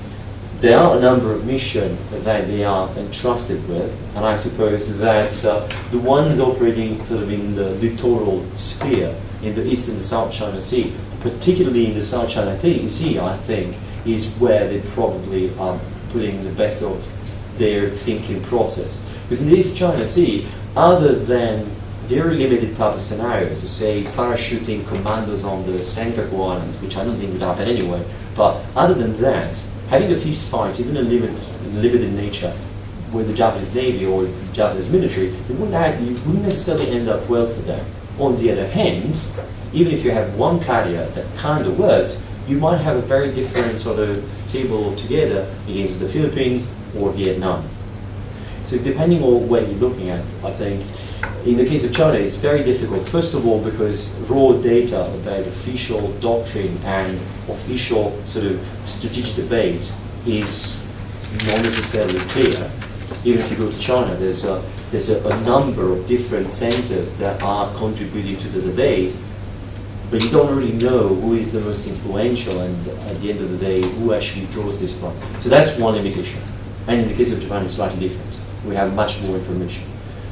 there are a number of missions that they are entrusted with, and I suppose that the ones operating sort of in the littoral sphere, in the East and the South China Sea, particularly in the South China Sea, I think, is where they probably are putting the best of their thinking process. Because in the East China Sea, other than very limited type of scenarios, say parachuting commandos on the Senkaku Islands, which I don't think would happen anyway, but other than that, having a fist fight, even a limited nature, with the Japanese Navy or the Japanese military, it wouldn't necessarily end up well for them. On the other hand, even if you have one carrier that kind of works, you might have a very different sort of table altogether against the Philippines or Vietnam. So depending on where you're looking at, I think, in the case of China, it's very difficult. First of all, because raw data about official doctrine and official sort of strategic debate is not necessarily clear. Even if you go to China, there's a number of different centers that are contributing to the debate, but you don't really know who is the most influential and at the end of the day, who actually draws this from. So that's one limitation. And in the case of Japan, it's slightly different. We have much more information.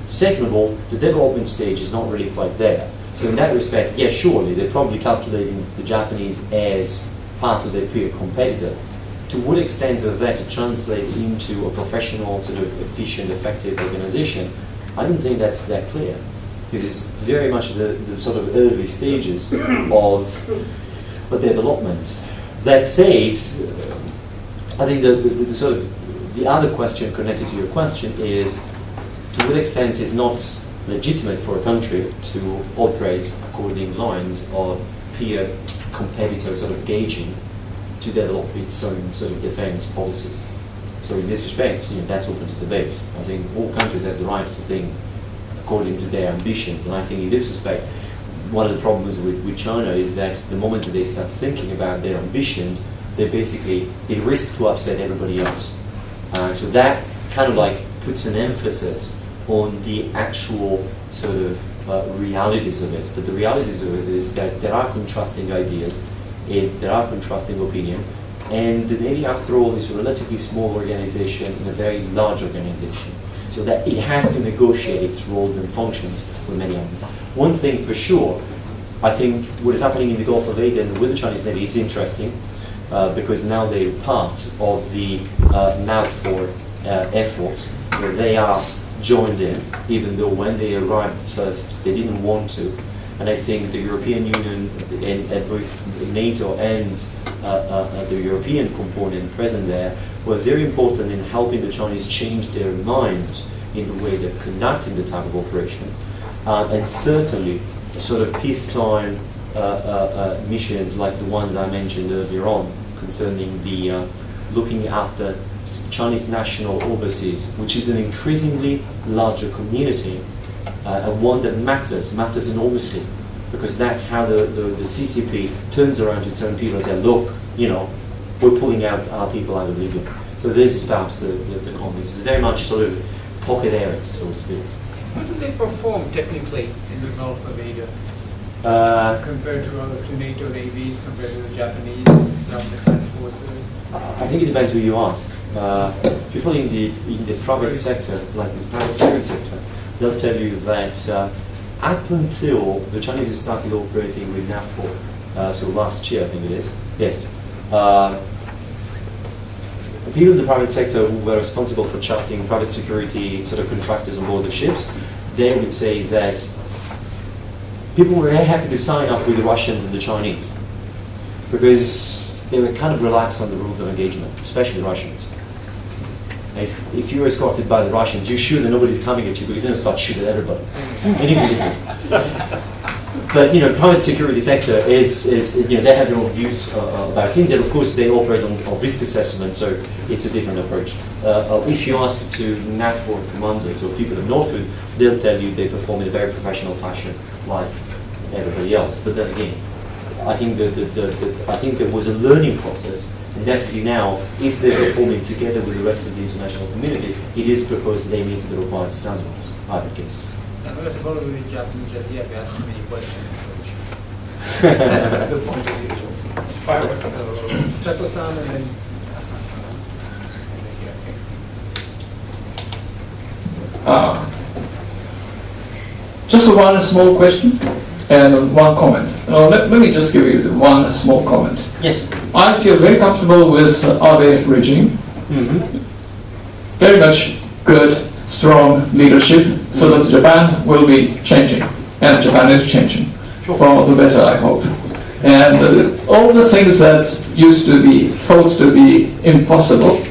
Second of all, the development stage is not really quite there. So in that respect, yeah, surely, they're probably calculating the Japanese as part of their peer competitors. To what extent does that translate into a professional, sort of efficient, effective organization? I don't think that's that clear. Because it's very much the sort of early stages of a development. That said, I think the sort of the other question connected to your question is, to what extent is not legitimate for a country to operate according lines of peer competitor sort of gauging to develop its own sort of defense policy. So in this respect, that's open to debate. I think all countries have the right to think according to their ambitions, and I think in this respect, one of the problems with China is that the moment that they start thinking about their ambitions, they risk to upset everybody else. So that kind of like puts an emphasis on the actual sort of realities of it. But the realities of it is that there are contrasting ideas, there are contrasting opinions, And the Navy, after all, is a relatively small organization in a very large organization. So that it has to negotiate its roles and functions with many others. One thing for sure, I think what is happening in the Gulf of Aden with the Chinese Navy is interesting, because now they're part of the NAVFOR efforts, where they are joined in, even though when they arrived first they didn't want to. And I think the European Union and both NATO and the European component present there were very important in helping the Chinese change their minds in the way they're conducting the type of operation. And certainly sort of peacetime missions like the ones I mentioned earlier on concerning the looking after Chinese national overseas, which is an increasingly larger community, and one that matters enormously, because that's how the CCP turns around to its own people and says, look, you know, we're pulling out our people out of Libya. So this is perhaps the context. It's very much sort of pocket areas, so to speak. How do they perform technically in the Gulf of Aden compared to other NATO navies, compared to the Japanese self-defense forces? I think it depends who you ask. People in the private sector, like the private security sector, they'll tell you that up until the Chinese started operating with NAVFOR, so last year I think it is, yes, the people in the private sector who were responsible for charting private security sort of contractors on board the ships, they would say that people were very happy to sign up with the Russians and the Chinese because they were kind of relaxed on the rules of engagement, especially the Russians. If you're escorted by the Russians, you're sure that nobody's coming at you because they're going to start shooting at everybody. Anything. But you know, private security sector is you know, they have their own views about things, and of course they operate on risk assessment, so it's a different approach. If you ask to NAVFOR commanders or people at Northwood, they'll tell you they perform in a very professional fashion, like everybody else. But then again, I think I think there was a learning process, and definitely now, if they're performing together with the rest of the international community, it is because they meet the required standards, I would guess. I'm going to follow with the Japanese as they have asked many questions. Good point of view. Sato-san and then just one small question and one comment. Let me just give you one small comment. Yes. I feel very comfortable with Abe regime. Mm-hmm. Very much good, strong leadership, so that Japan will be changing, and Japan is changing for the better, I hope. And all the things that used to be thought to be impossible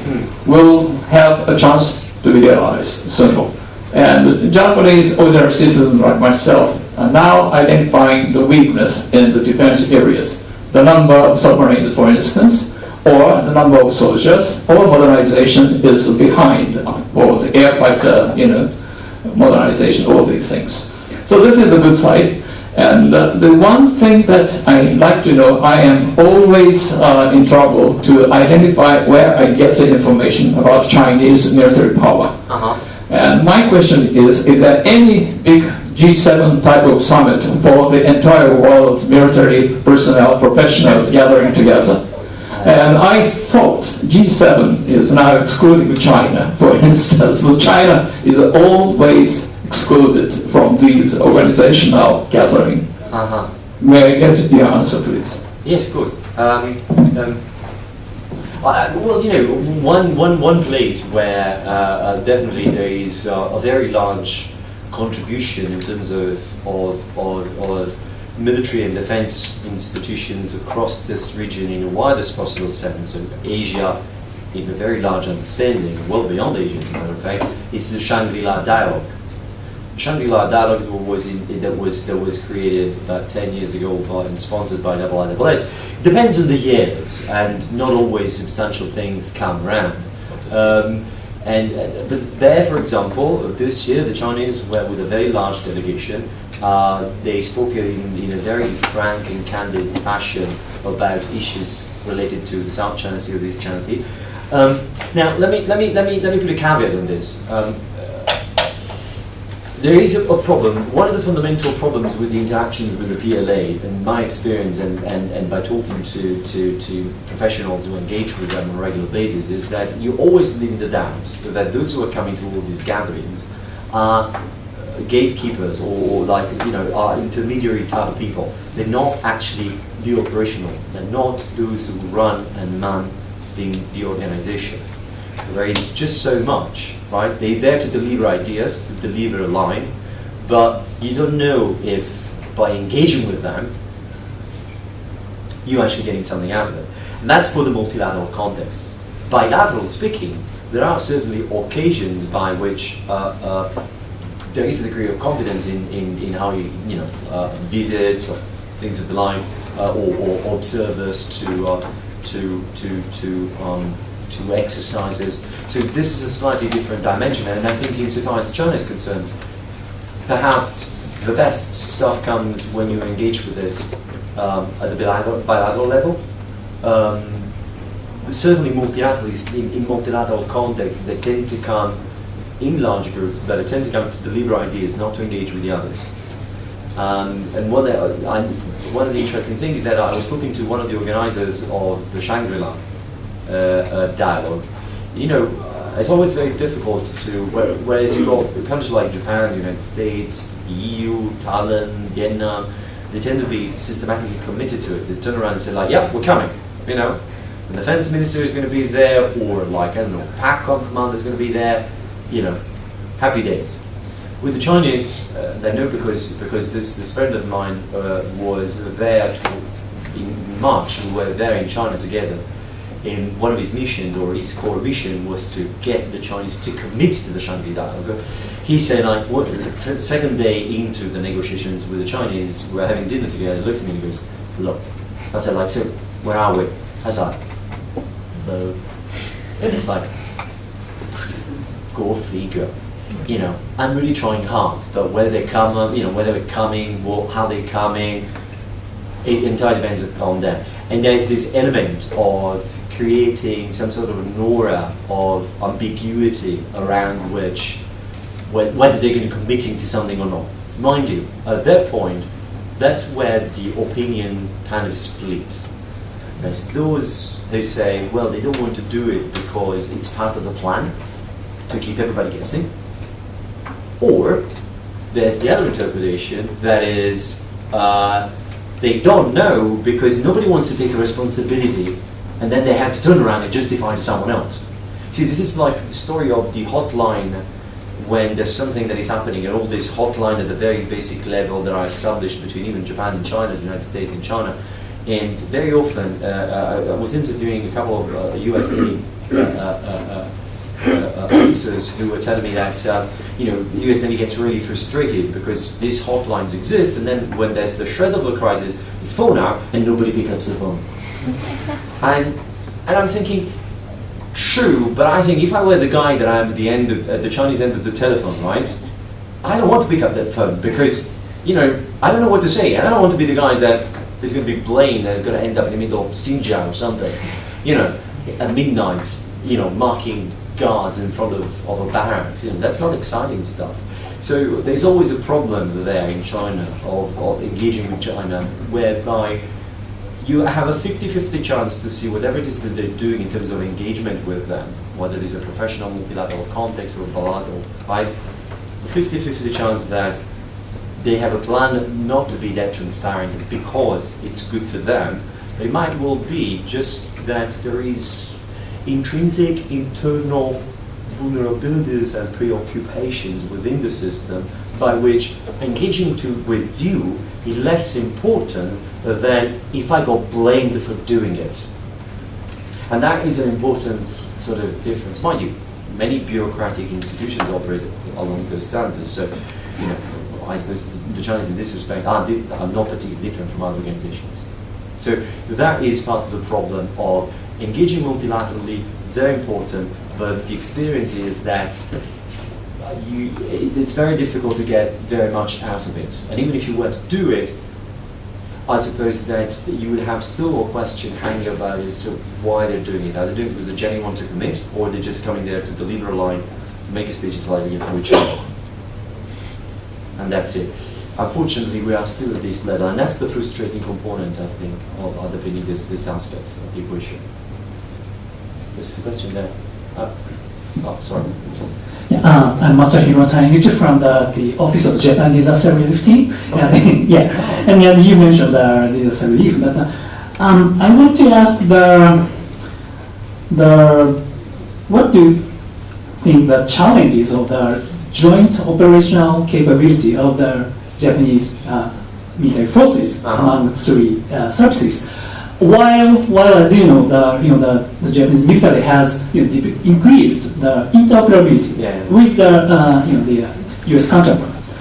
will have a chance to be realized soon. And Japanese ordinary citizens like myself are now identifying the weakness in the defense areas. The number of submarines, for instance, or the number of soldiers, or modernization is behind, or the air fighter, modernization, all these things. So this is a good side. And the one thing that I like to know, I am always in trouble to identify where I get the information about Chinese military power. And my question is there any big G7 type of summit for the entire world military personnel, professionals gathering together? And I thought G7 is now excluding China, for instance. So China is always excluded from these organizational gathering. May I get the answer, please? Yes, of course. Well, one place where definitely there is a very large contribution in terms of military and defense institutions across this region in the widest possible sense, and Asia in a very large understanding, well beyond Asia as a matter of fact, is the Shangri-La Dialogue. The Shangri-La Dialogue that was created about 10 years ago and sponsored by IISS. Depends on the years, and not always substantial things come around. But there, for example, this year the Chinese were with a very large delegation. They spoke in a very frank and candid fashion about issues related to the South China Sea or the East China Sea. Now, let me put a caveat on this. there is a problem. One of the fundamental problems with the interactions with the PLA, in my experience, and by talking to professionals who engage with them on a regular basis, is that you always live in the doubt that those who are coming to all these gatherings are gatekeepers or like, you know, are intermediary type of people. They're not actually the operationals. They're not those who run and man the organization. There is just so much, right? They're there to deliver ideas, to deliver a line, but you don't know if by engaging with them, you're actually getting something out of it. And that's for the multilateral context. Bilateral speaking, there are certainly occasions by which there is a degree of confidence in how you visits or things of the like, or observers to exercises. So this is a slightly different dimension, and I think insofar as China is concerned, perhaps the best stuff comes when you engage with this at the bilateral level. Certainly in multilateral contexts, they tend to come in large groups, but they tend to come to deliver ideas, not to engage with the others. And one of the interesting things is that I was talking to one of the organizers of the Shangri-La dialogue. You know, it's always very difficult to, whereas you've got countries like Japan, the United States, the EU, Thailand, Vietnam, they tend to be systematically committed to it. They turn around and say like, yeah, we're coming, you know. The defense minister is going to be there, or like, I don't know, PACOM commander is going to be there, you know, happy days. With the Chinese, they know because this friend of mine was there in March, we were there in China together. In one of his missions, or his core mission, was to get the Chinese to commit to the Shanghai dialogue. He said, like, the second day into the negotiations with the Chinese, we're having dinner together, he looks at me and he goes, look, I said, like, so, where are we? I was like, low. And it's like, go figure. You know, I'm really trying hard, but whether they come, you know, whether they're coming, how they're coming, it entirely depends on them. And there's this element of creating some sort of an aura of ambiguity around which, whether they're going to be committing to something or not. Mind you, at that point, that's where the opinions kind of split. There's those who say, well, they don't want to do it because it's part of the plan to keep everybody guessing. Or there's the other interpretation that is, they don't know because nobody wants to take a responsibility, and then they have to turn around and justify to someone else. See, this is like the story of the hotline when there's something that is happening, and all this hotline at the very basic level that are established between even Japan and China, the United States and China. And very often, I was interviewing a couple of US Navy officers who were telling me that you know, the US Navy gets really frustrated because these hotlines exist, and then when there's the shred of a crisis, you phone out and nobody picks up the phone. And I'm thinking, true, but I think if I were the guy that I'm at the Chinese end of the telephone, right, I don't want to pick up that phone because, you know, I don't know what to say, and I don't want to be the guy that is going to be blamed and is going to end up in the middle of Xinjiang or something, you know, at midnight, you know, marking guards in front of a barracks. You know, that's not exciting stuff. So there's always a problem there in China of engaging with China, whereby you have a 50-50 chance to see whatever it is that they're doing in terms of engagement with them, whether it is a professional multilateral context or bilateral, right? A 50-50 chance that they have a plan not to be that transparent because it's good for them. It might well be just that there is intrinsic internal vulnerabilities and preoccupations within the system by which engaging with you is less important than if I got blamed for doing it. And that is an important sort of difference. Mind you, many bureaucratic institutions operate along those standards. So, you know, I suppose the Chinese in this respect are not particularly different from other organizations. So that is part of the problem of engaging multilaterally, very important, but the experience is that it's very difficult to get very much out of it. And even if you were to do it, I suppose that you would have still a question hanging about it, so why they're doing it. Are they doing it because they genuinely want to commit, or they're just coming there to deliver a line, make a speech, and slightly avoid each other? and that's it. Unfortunately, we are still at this level, and that's the frustrating component, I think, of underpinning this aspect of the equation. There's a question there. Oh, sorry. Yeah, I'm Masahiro Taniguchi from the Office of Japan Disaster Relief Team. And, yeah, and then you mentioned the disaster relief, but I want to ask what do you think the challenges of the joint operational capability of the Japanese military forces among three services? While as you know, the Japanese military has increased the interoperability with the U.S. counterparts.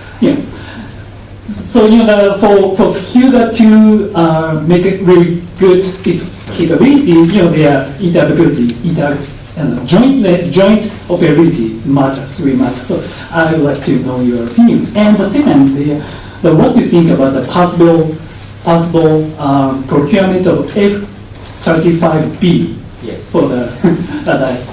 So for Hyuga to make it really good its capability, their interoperability, joint operability really matters. So I would like to know your opinion. And the second, what do you think about the possible procurement of F-35B for the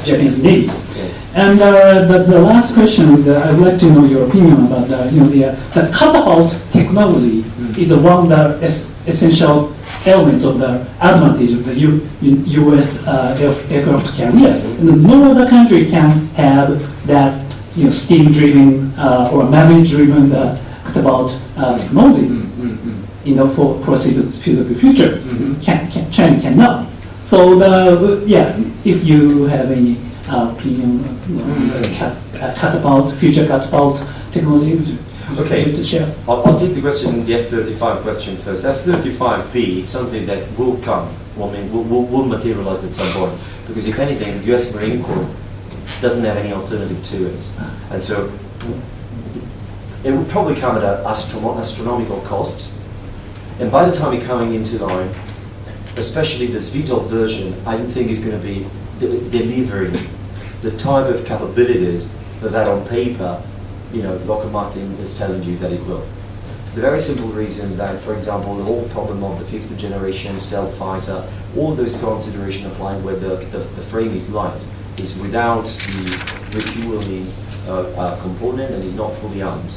Japanese Navy? Yes. And the last question, I would like to know your opinion about the catapult technology is one of the essential elements of the advantage of the U.S. aircraft carriers. And no other country can have that steam-driven or magnet-driven catapult technology. For foreseeable future, China cannot. So if you have any opinion on the future catapult technology, would you to share? I'll take the question, the F-35 question first. F-35B, it's something that will come. Will materialize at some point, because if anything, the U.S. Marine Corps doesn't have any alternative to it, and so it would probably come at an astronomical cost. And by the time it's coming into line, especially this VTOL version, I don't think is going to be delivering the type of capabilities that on paper, Lockheed Martin is telling you that it will. For the very simple reason that, for example, the whole problem of the fifth generation stealth fighter, all those considerations applying where the frame is light, is without the refueling component and is not fully armed.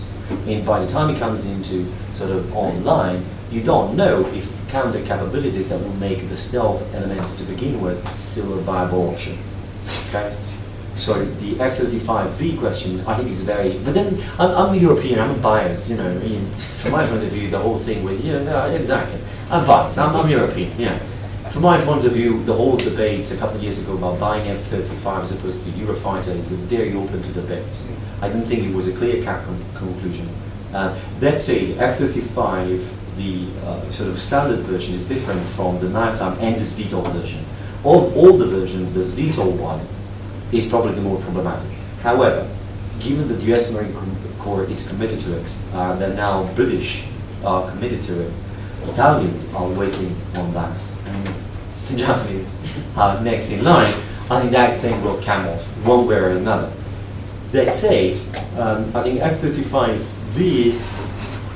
And by the time it comes into sort of online, you don't know if counter capabilities that will make the stealth elements to begin with still a viable option. Okay? So the F-35B question, I think is very, but then I'm a European, I'm biased, from my point of view, the whole thing with, exactly, I'm biased, I'm European, From my point of view, the whole debate a couple of years ago about buying F-35 as opposed to Eurofighter is very open to debate. I didn't think it was a clear-cut conclusion. That said, F-35, the sort of standard version is different from the maritime and this VTOL version. Of all the versions, this VTOL one is probably the more problematic. However, given that the US Marine Corps is committed to it, and now British are committed to it, Italians are waiting on that, and the Japanese are next in line, I think that thing will come off one way or another. That said, I think F-35B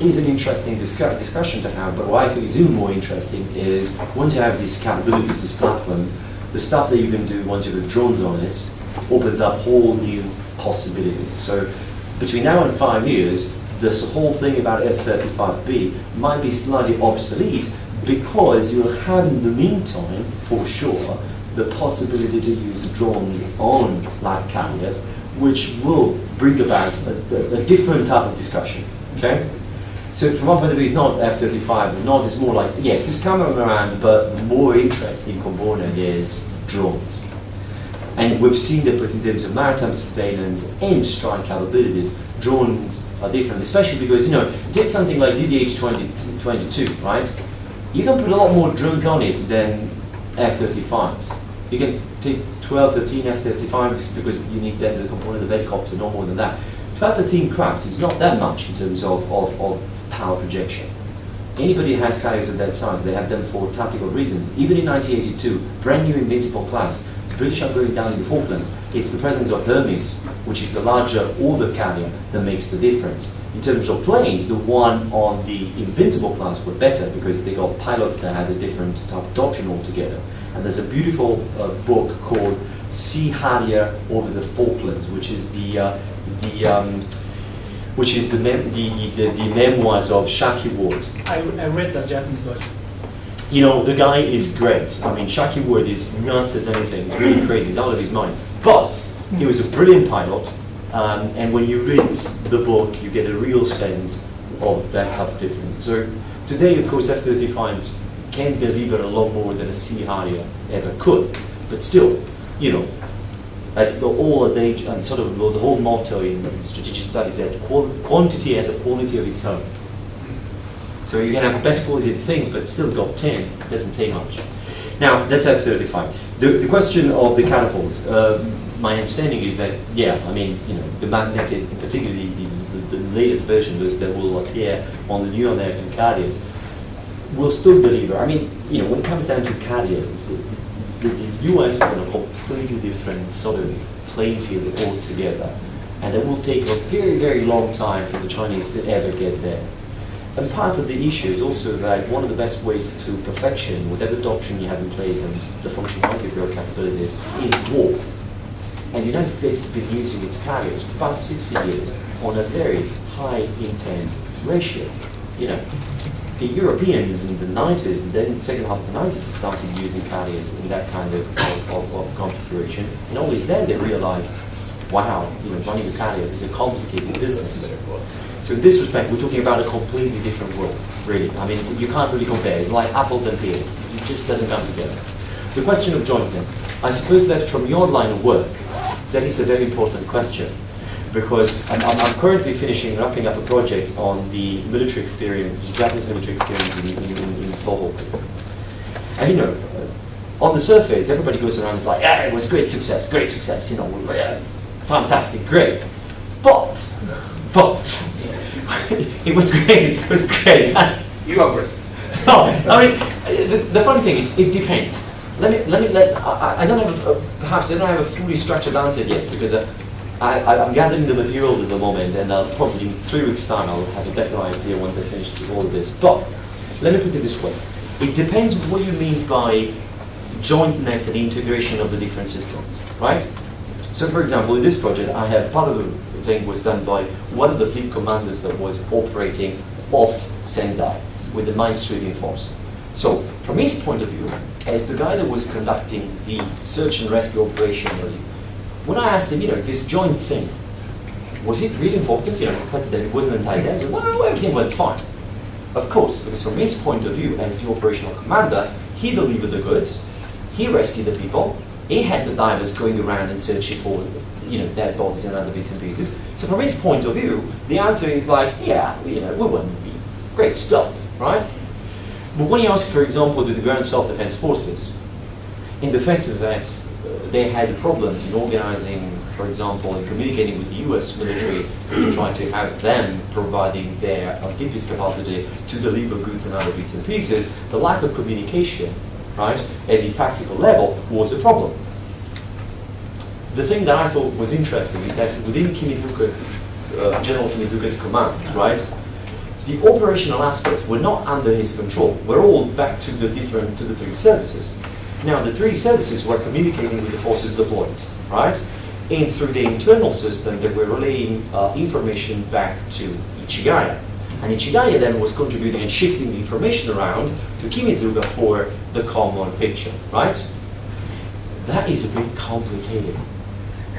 is an interesting discussion to have, but what I think is even more interesting is once you have these capabilities, these platforms, the stuff that you can do once you have drones on it opens up whole new possibilities. So between now and 5 years, this whole thing about F-35B might be slightly obsolete because you'll have in the meantime, for sure, the possibility to use drones on light carriers, which will bring about a different type of discussion. Okay? So from my point of view, it's not F-35, it's more like, yes, it's coming around, but the more interesting component is drones. And we've seen that both in terms of maritime surveillance and strike capabilities, drones are different, especially because, take something like DDH 22, right? You can put a lot more drones on it than F-35s. You can take 12, 13 F-35s because you need then the component of helicopter, no more than that. 12, 13 craft is not that much in terms of power projection. Anybody who has carriers of that size, they have them for tactical reasons. Even in 1982, brand new Invincible class, the British are going down in the Falklands. It's the presence of Hermes, which is the larger order carrier, that makes the difference. In terms of planes, the one on the Invincible class were better because they got pilots that had a different type of doctrine altogether. And there's a beautiful book called Sea Harrier over the Falklands, which is which is the memoirs of Shaki Ward. I read the Japanese version. You know, the guy is great. I mean, Shaki Ward is nuts as anything. He's really crazy. He's out of his mind. But he was a brilliant pilot. And when you read the book, you get a real sense of that type of difference. So today, of course, F-35 can deliver a lot more than a Sea Harrier ever could. But still, you know, that's the whole adage and sort of the whole motto in strategic studies, that quantity has a quality of its own. So you can have the best quality of things, but still got 10. It doesn't say much. Now, that's F-35. The question of the catapults, my understanding is that, yeah, I mean, you know, the magnetic, particularly the latest version that will appear on the new American carriers, will still deliver. I mean, you know, when it comes down to carriers, the US is on a completely different sort of playing field altogether. And it will take a very, very long time for the Chinese to ever get there. And part of the issue is also that one of the best ways to perfection, whatever doctrine you have in place and the functionality of your capabilities, is war. And the United States has been using its carriers for the past 60 years on a very high intense ratio. You know, the Europeans in the 90s, then second half of the 90s, started using carriers in that kind of configuration. And only then they realized, wow, you know, running a carrier is a complicated business. So in this respect, we're talking about a completely different world, really. I mean, you can't really compare. It's like apples and pears. It just doesn't come together. The question of jointness, I suppose that from your line of work, that is a very important question, because I'm currently wrapping up a project on the military experience, the Japanese military experience in Tohoku. And you know, on the surface, everybody goes around and is like, yeah, it was great success, you know, yeah, fantastic, great. But, it was great. You are great. No, I mean, the funny thing is, it depends. I don't have perhaps I don't have a fully structured answer yet, because I'm gathering the materials at the moment, and probably in 3 weeks' time I'll have a better idea once I finish all of this. But let me put it this way: it depends what you mean by jointness and integration of the different systems, right? So, for example, in this project, I have part of the thing was done by one of the fleet commanders that was operating off Sendai with the mine sweeping force. So, from his point of view, as the guy that was conducting the search and rescue operation, when I asked him, you know, this joint thing, was it really important? You know, the fact that it wasn't entirely there, he said, well, everything went fine. Of course, because from his point of view, as the operational commander, he delivered the goods, he rescued the people, he had the divers going around and searching for, you know, dead bodies and other bits and pieces. So from his point of view, the answer is like, yeah, you know, we wouldn't be great stuff, right? But when you ask, for example, to the ground self-defense forces, in the fact that they had problems in organizing, for example, and communicating with the US military, trying to have them providing their amphibious capacity to deliver goods and other bits and pieces, the lack of communication, right, at the tactical level was a problem. The thing that I thought was interesting is that within Kimizuka, General Kimizuka's command, right, the operational aspects were not under his control. We're all back to the three services. Now, the three services were communicating with the forces deployed, right? And through the internal system, they were relaying information back to Ichigaya. And Ichigaya then was contributing and shifting the information around to Kimizuka for the common picture, right? That is a bit complicated.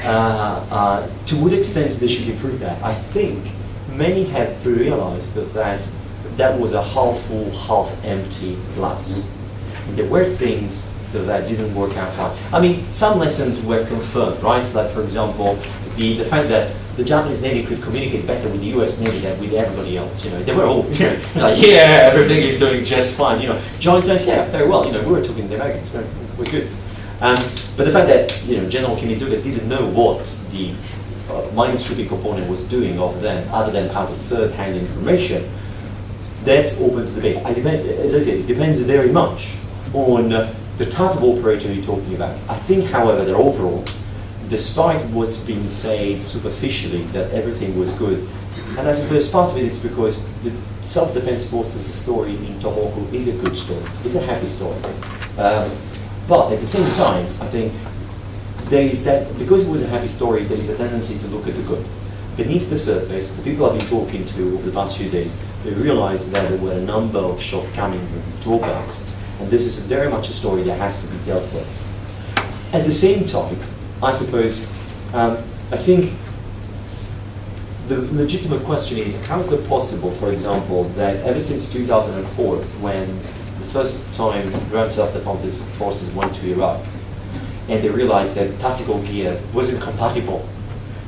To what extent they should improve that? I think many have realized that was a half full, half empty glass. And there were things that didn't work out fine. I mean, some lessons were confirmed, right? Like, for example, the fact that the Japanese Navy could communicate better with the US Navy than with everybody else. You know, they were all, you know, like, yeah, everything is doing just fine. You know, jointness, yeah, very well. You know, we were talking to the Americans, we're good. But the fact that, you know, General Kimizuka didn't know what the mine-sweeping component was doing of them, other than kind of third-hand information, that's open to debate. As I said, it depends very much on the type of operator you're talking about. I think, however, that overall, despite what's been said superficially, that everything was good, and I suppose part of it is because the self-defense forces story in Tohoku is a good story. It's a happy story. But at the same time, I think there is that, because it was a happy story, there is a tendency to look at the good. beneath the surface, the people I've been talking to over the past few days, they realized that there were a number of shortcomings and drawbacks, and this is very much a story that has to be dealt with. At the same time, I suppose, I think the legitimate question is, how is it possible, for example, that ever since 2004, when the first time ground self-defense forces went to Iraq, and they realized that tactical gear wasn't compatible,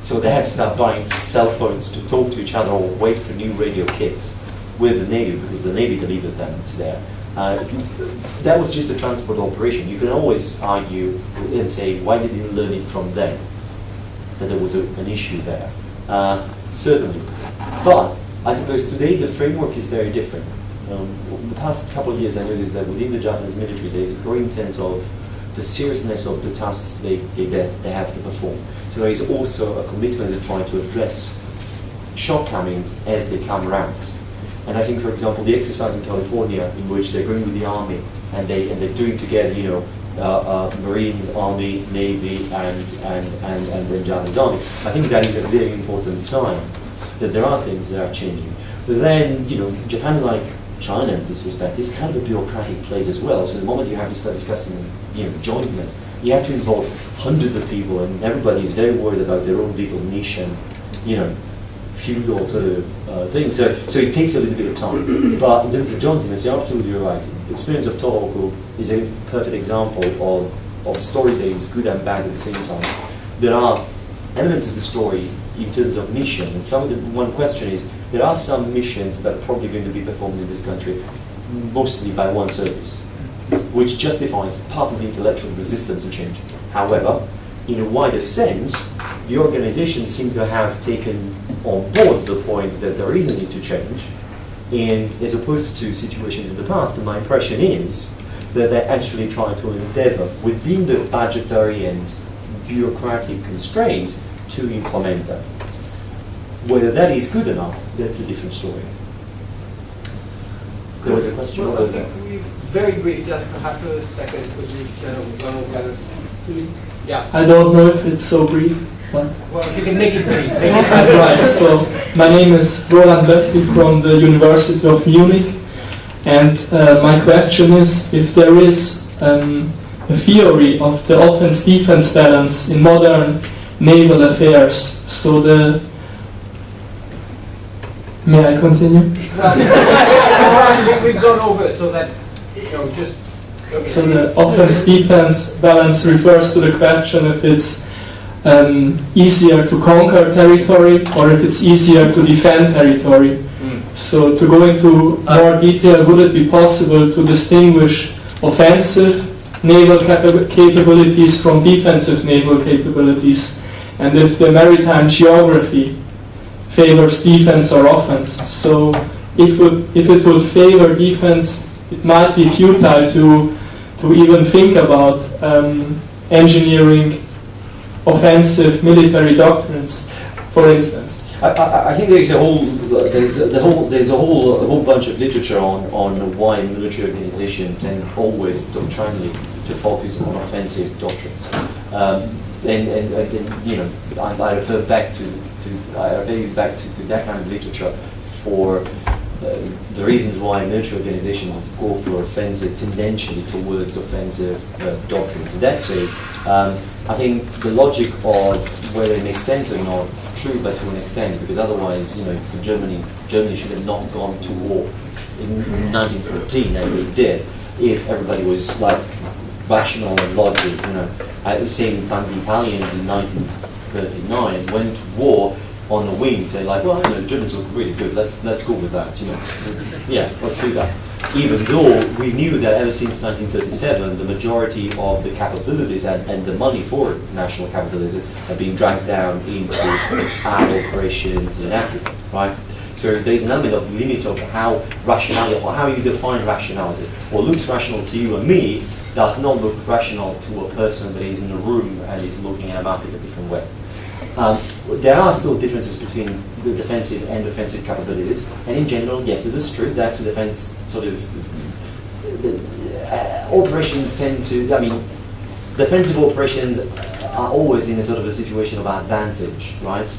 so they had to start buying cell phones to talk to each other or wait for new radio kits with the Navy, because the Navy delivered them to there. That was just a transport operation. You can always argue and say, why did you learn it from them? That there was an issue there. Certainly. But I suppose today the framework is very different. In the past couple of years I noticed that within the Japanese military there is a growing sense of the seriousness of the tasks they have to perform. So there is also a commitment to trying to address shortcomings as they come around. And I think, for example, the exercise in California, in which they're going with the army and they're doing together, you know, Marines, Army, Navy, and then Japanese Army. I think that is a very important sign that there are things that are changing. But then, you know, Japan, like China in this respect, is kind of a bureaucratic place as well. So the moment you have to start discussing, you know, jointness, you have to involve hundreds of people, and everybody is very worried about their own little niche and, you know, feudal sort of thing. So it takes a little bit of time. But in terms of jointness, you're absolutely right. The experience of Tohoku is a perfect example of story that is good and bad at the same time. There are elements of the story in terms of mission, and one question is, there are some missions that are probably going to be performed in this country mostly by one service, which justifies part of the intellectual resistance to change. However, in a wider sense, the organizations seem to have taken on board the point that there is a need to change, and as opposed to situations in the past, my impression is that they actually try to endeavor within the budgetary and bureaucratic constraints to implement them. Whether that is good enough, that's a different story. There was a question Well, over I there. think we very briefly, just for half a second, could you go over this? Yeah. I don't know if it's so brief. But Well, if you can make it brief. right, so my name is Roland Löffli from the University of Munich, and my question is if there is a theory of the offense-defense balance in modern naval affairs. So may I continue? Well, we've gone over it, so that, you know, just... Okay. So the offense-defense balance refers to the question if it's easier to conquer territory or if it's easier to defend territory. So to go into more detail, would it be possible to distinguish offensive naval capabilities from defensive naval capabilities, and if the maritime geography favors defense or offense? So if it would favor defense, it might be futile to even think about engineering offensive military doctrines, for instance. I think there's a whole bunch of literature on why military organizations tend always doctrinally to focus on offensive doctrines, and you know, I refer back to that kind of literature for the reasons why military organizations go for offensive, tendentially towards offensive doctrines. That said, I think the logic of whether it makes sense or not is true, but to an extent, because otherwise, you know, Germany should have not gone to war in 1914 as they did if everybody was like rational and logical. You know, at the same time, the Italians in 1939 went to war on the wing, say like, well, you know, the Germans look really good. Let's go with that. You know, yeah, let's do that. Even though we knew that ever since 1937, the majority of the capabilities and the money for national capitalism had been dragged down into armed operations in Africa, right? So there's an element of limits of how rationality, or how you define rationality. What looks rational to you and me does not look rational to a person that is in a room and is looking at a map in a different way. There are still differences between the defensive and offensive capabilities, and in general, yes, it is true that the defense sort of operations tend to, I mean, defensive operations are always in a sort of a situation of advantage, right?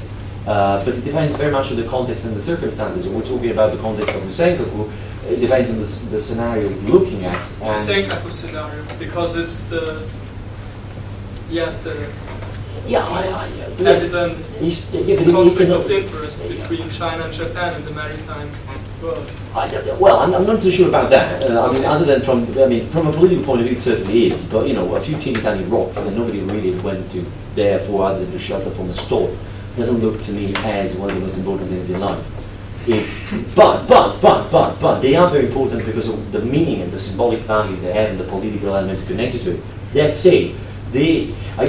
But it depends very much on the context and the circumstances. We're talking about the context of the Senkaku. It depends on the scenario you're looking at. The Senkaku scenario, because it's the evident conflict of interest between China and Japan in the maritime world. Well, I'm not so sure about that. I mean, other than from a political point of view, it certainly is. But a few teeny tiny rocks, and nobody really went to there for other than to shelter from a storm. Doesn't look to me as one of the most important things in life. But they are very important because of the meaning and the symbolic value they have and the political elements connected to it. That said, I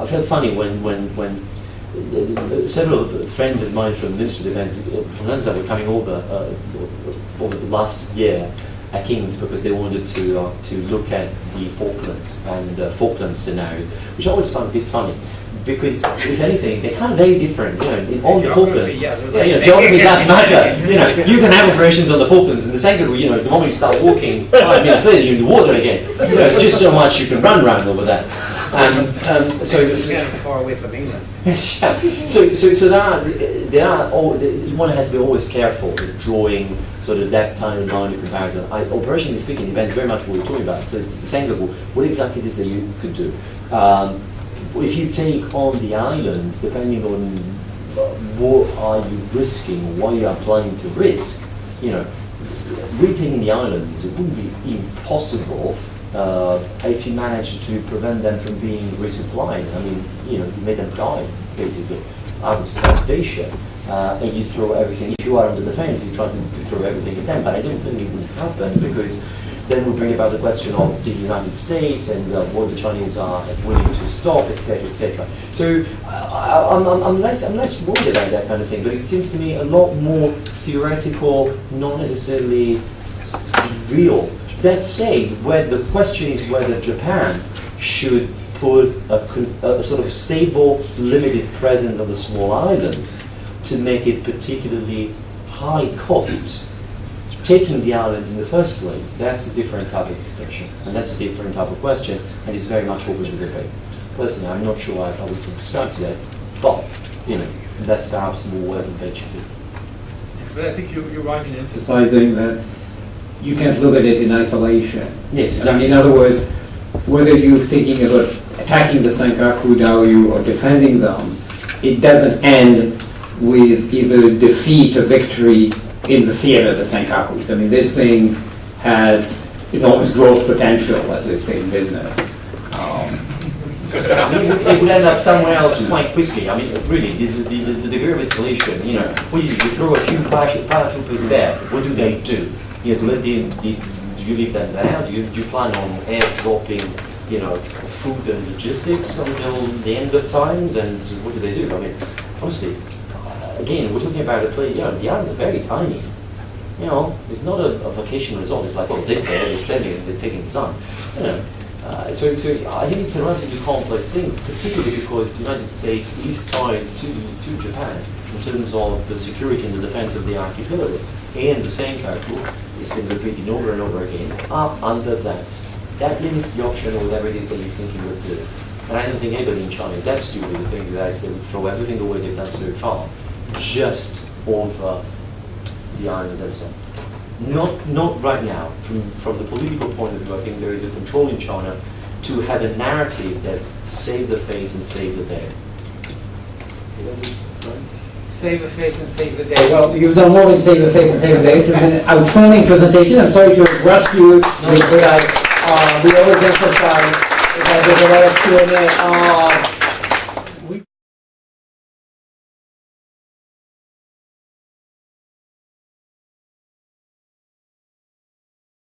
felt funny when several friends of mine from Ministry Defence were coming over the last year at King's because they wanted to look at the Falklands and Falklands scenarios, which I always found a bit funny. Because if anything, they're kind of very different. In all the Falklands, geography does matter. You can have operations on the Falklands, and the Senkaku, the moment you start walking, 5 minutes later you're in the water again. It's just so much you can run around over that. So far away from England. One has to be always careful with drawing sort of that kind of line of comparison. Operationally speaking, it depends very much what you're talking about. So the Senkaku, what exactly is it that you could do? If you take on the islands, depending on what are you risking, what you are planning to risk, retaking the islands, it wouldn't be impossible if you manage to prevent them from being resupplied. I mean, you made them die, basically, out of starvation, and you throw everything. If you are under defense, you try to throw everything at them, but I don't think it would happen because then we bring about the question of the United States and what the Chinese are willing to stop, etc., etc. So I'm less worried about that kind of thing, but it seems to me a lot more theoretical, not necessarily real. That said, where the question is whether Japan should put a sort of stable, limited presence on the small islands to make it particularly high cost taking the islands in the first place. That's a different type of discussion, and that's a different type of question, and it's very much open to debate. Personally, I'm not sure I would subscribe to that, but that's perhaps more where the debate should be. But I think you're right in emphasizing that you can't look at it in isolation. Yes, exactly. In other words, whether you're thinking about attacking the Senkaku Daoyu or defending them, it doesn't end with either defeat or victory in the theater of the Senkakus. I mean, this thing has enormous growth potential, as they say in business. It would end up somewhere else quite quickly. I mean, really, the degree of escalation, you throw a few paratroopers there, what do they do? Do you leave them there? Do you plan on airdropping, food and logistics until the end of times? And what do they do? I mean, honestly, again, we're talking about a place, the islands are very tiny. It's not a vacation resort. It's like, they're standing, they're taking the sun. So I think it's a relatively complex thing, particularly because the United States is tied to Japan in terms of the security and the defense of the archipelago. And the Senkaku, it's been repeated over and over again, are under that. That limits the option of whatever it is that you think you would do. And I don't think anybody in China is that stupid to think that they would throw everything away they've done so far just over the islands and so on. Not right now. From the political point of view, I think there is a control in China to have a narrative that save the face and save the day. Save the face and save the day. Well, you've done more than save the face and save the day. This has been an outstanding presentation. I'm sorry to have rushed you. We always emphasize that there's a lot of Q&A.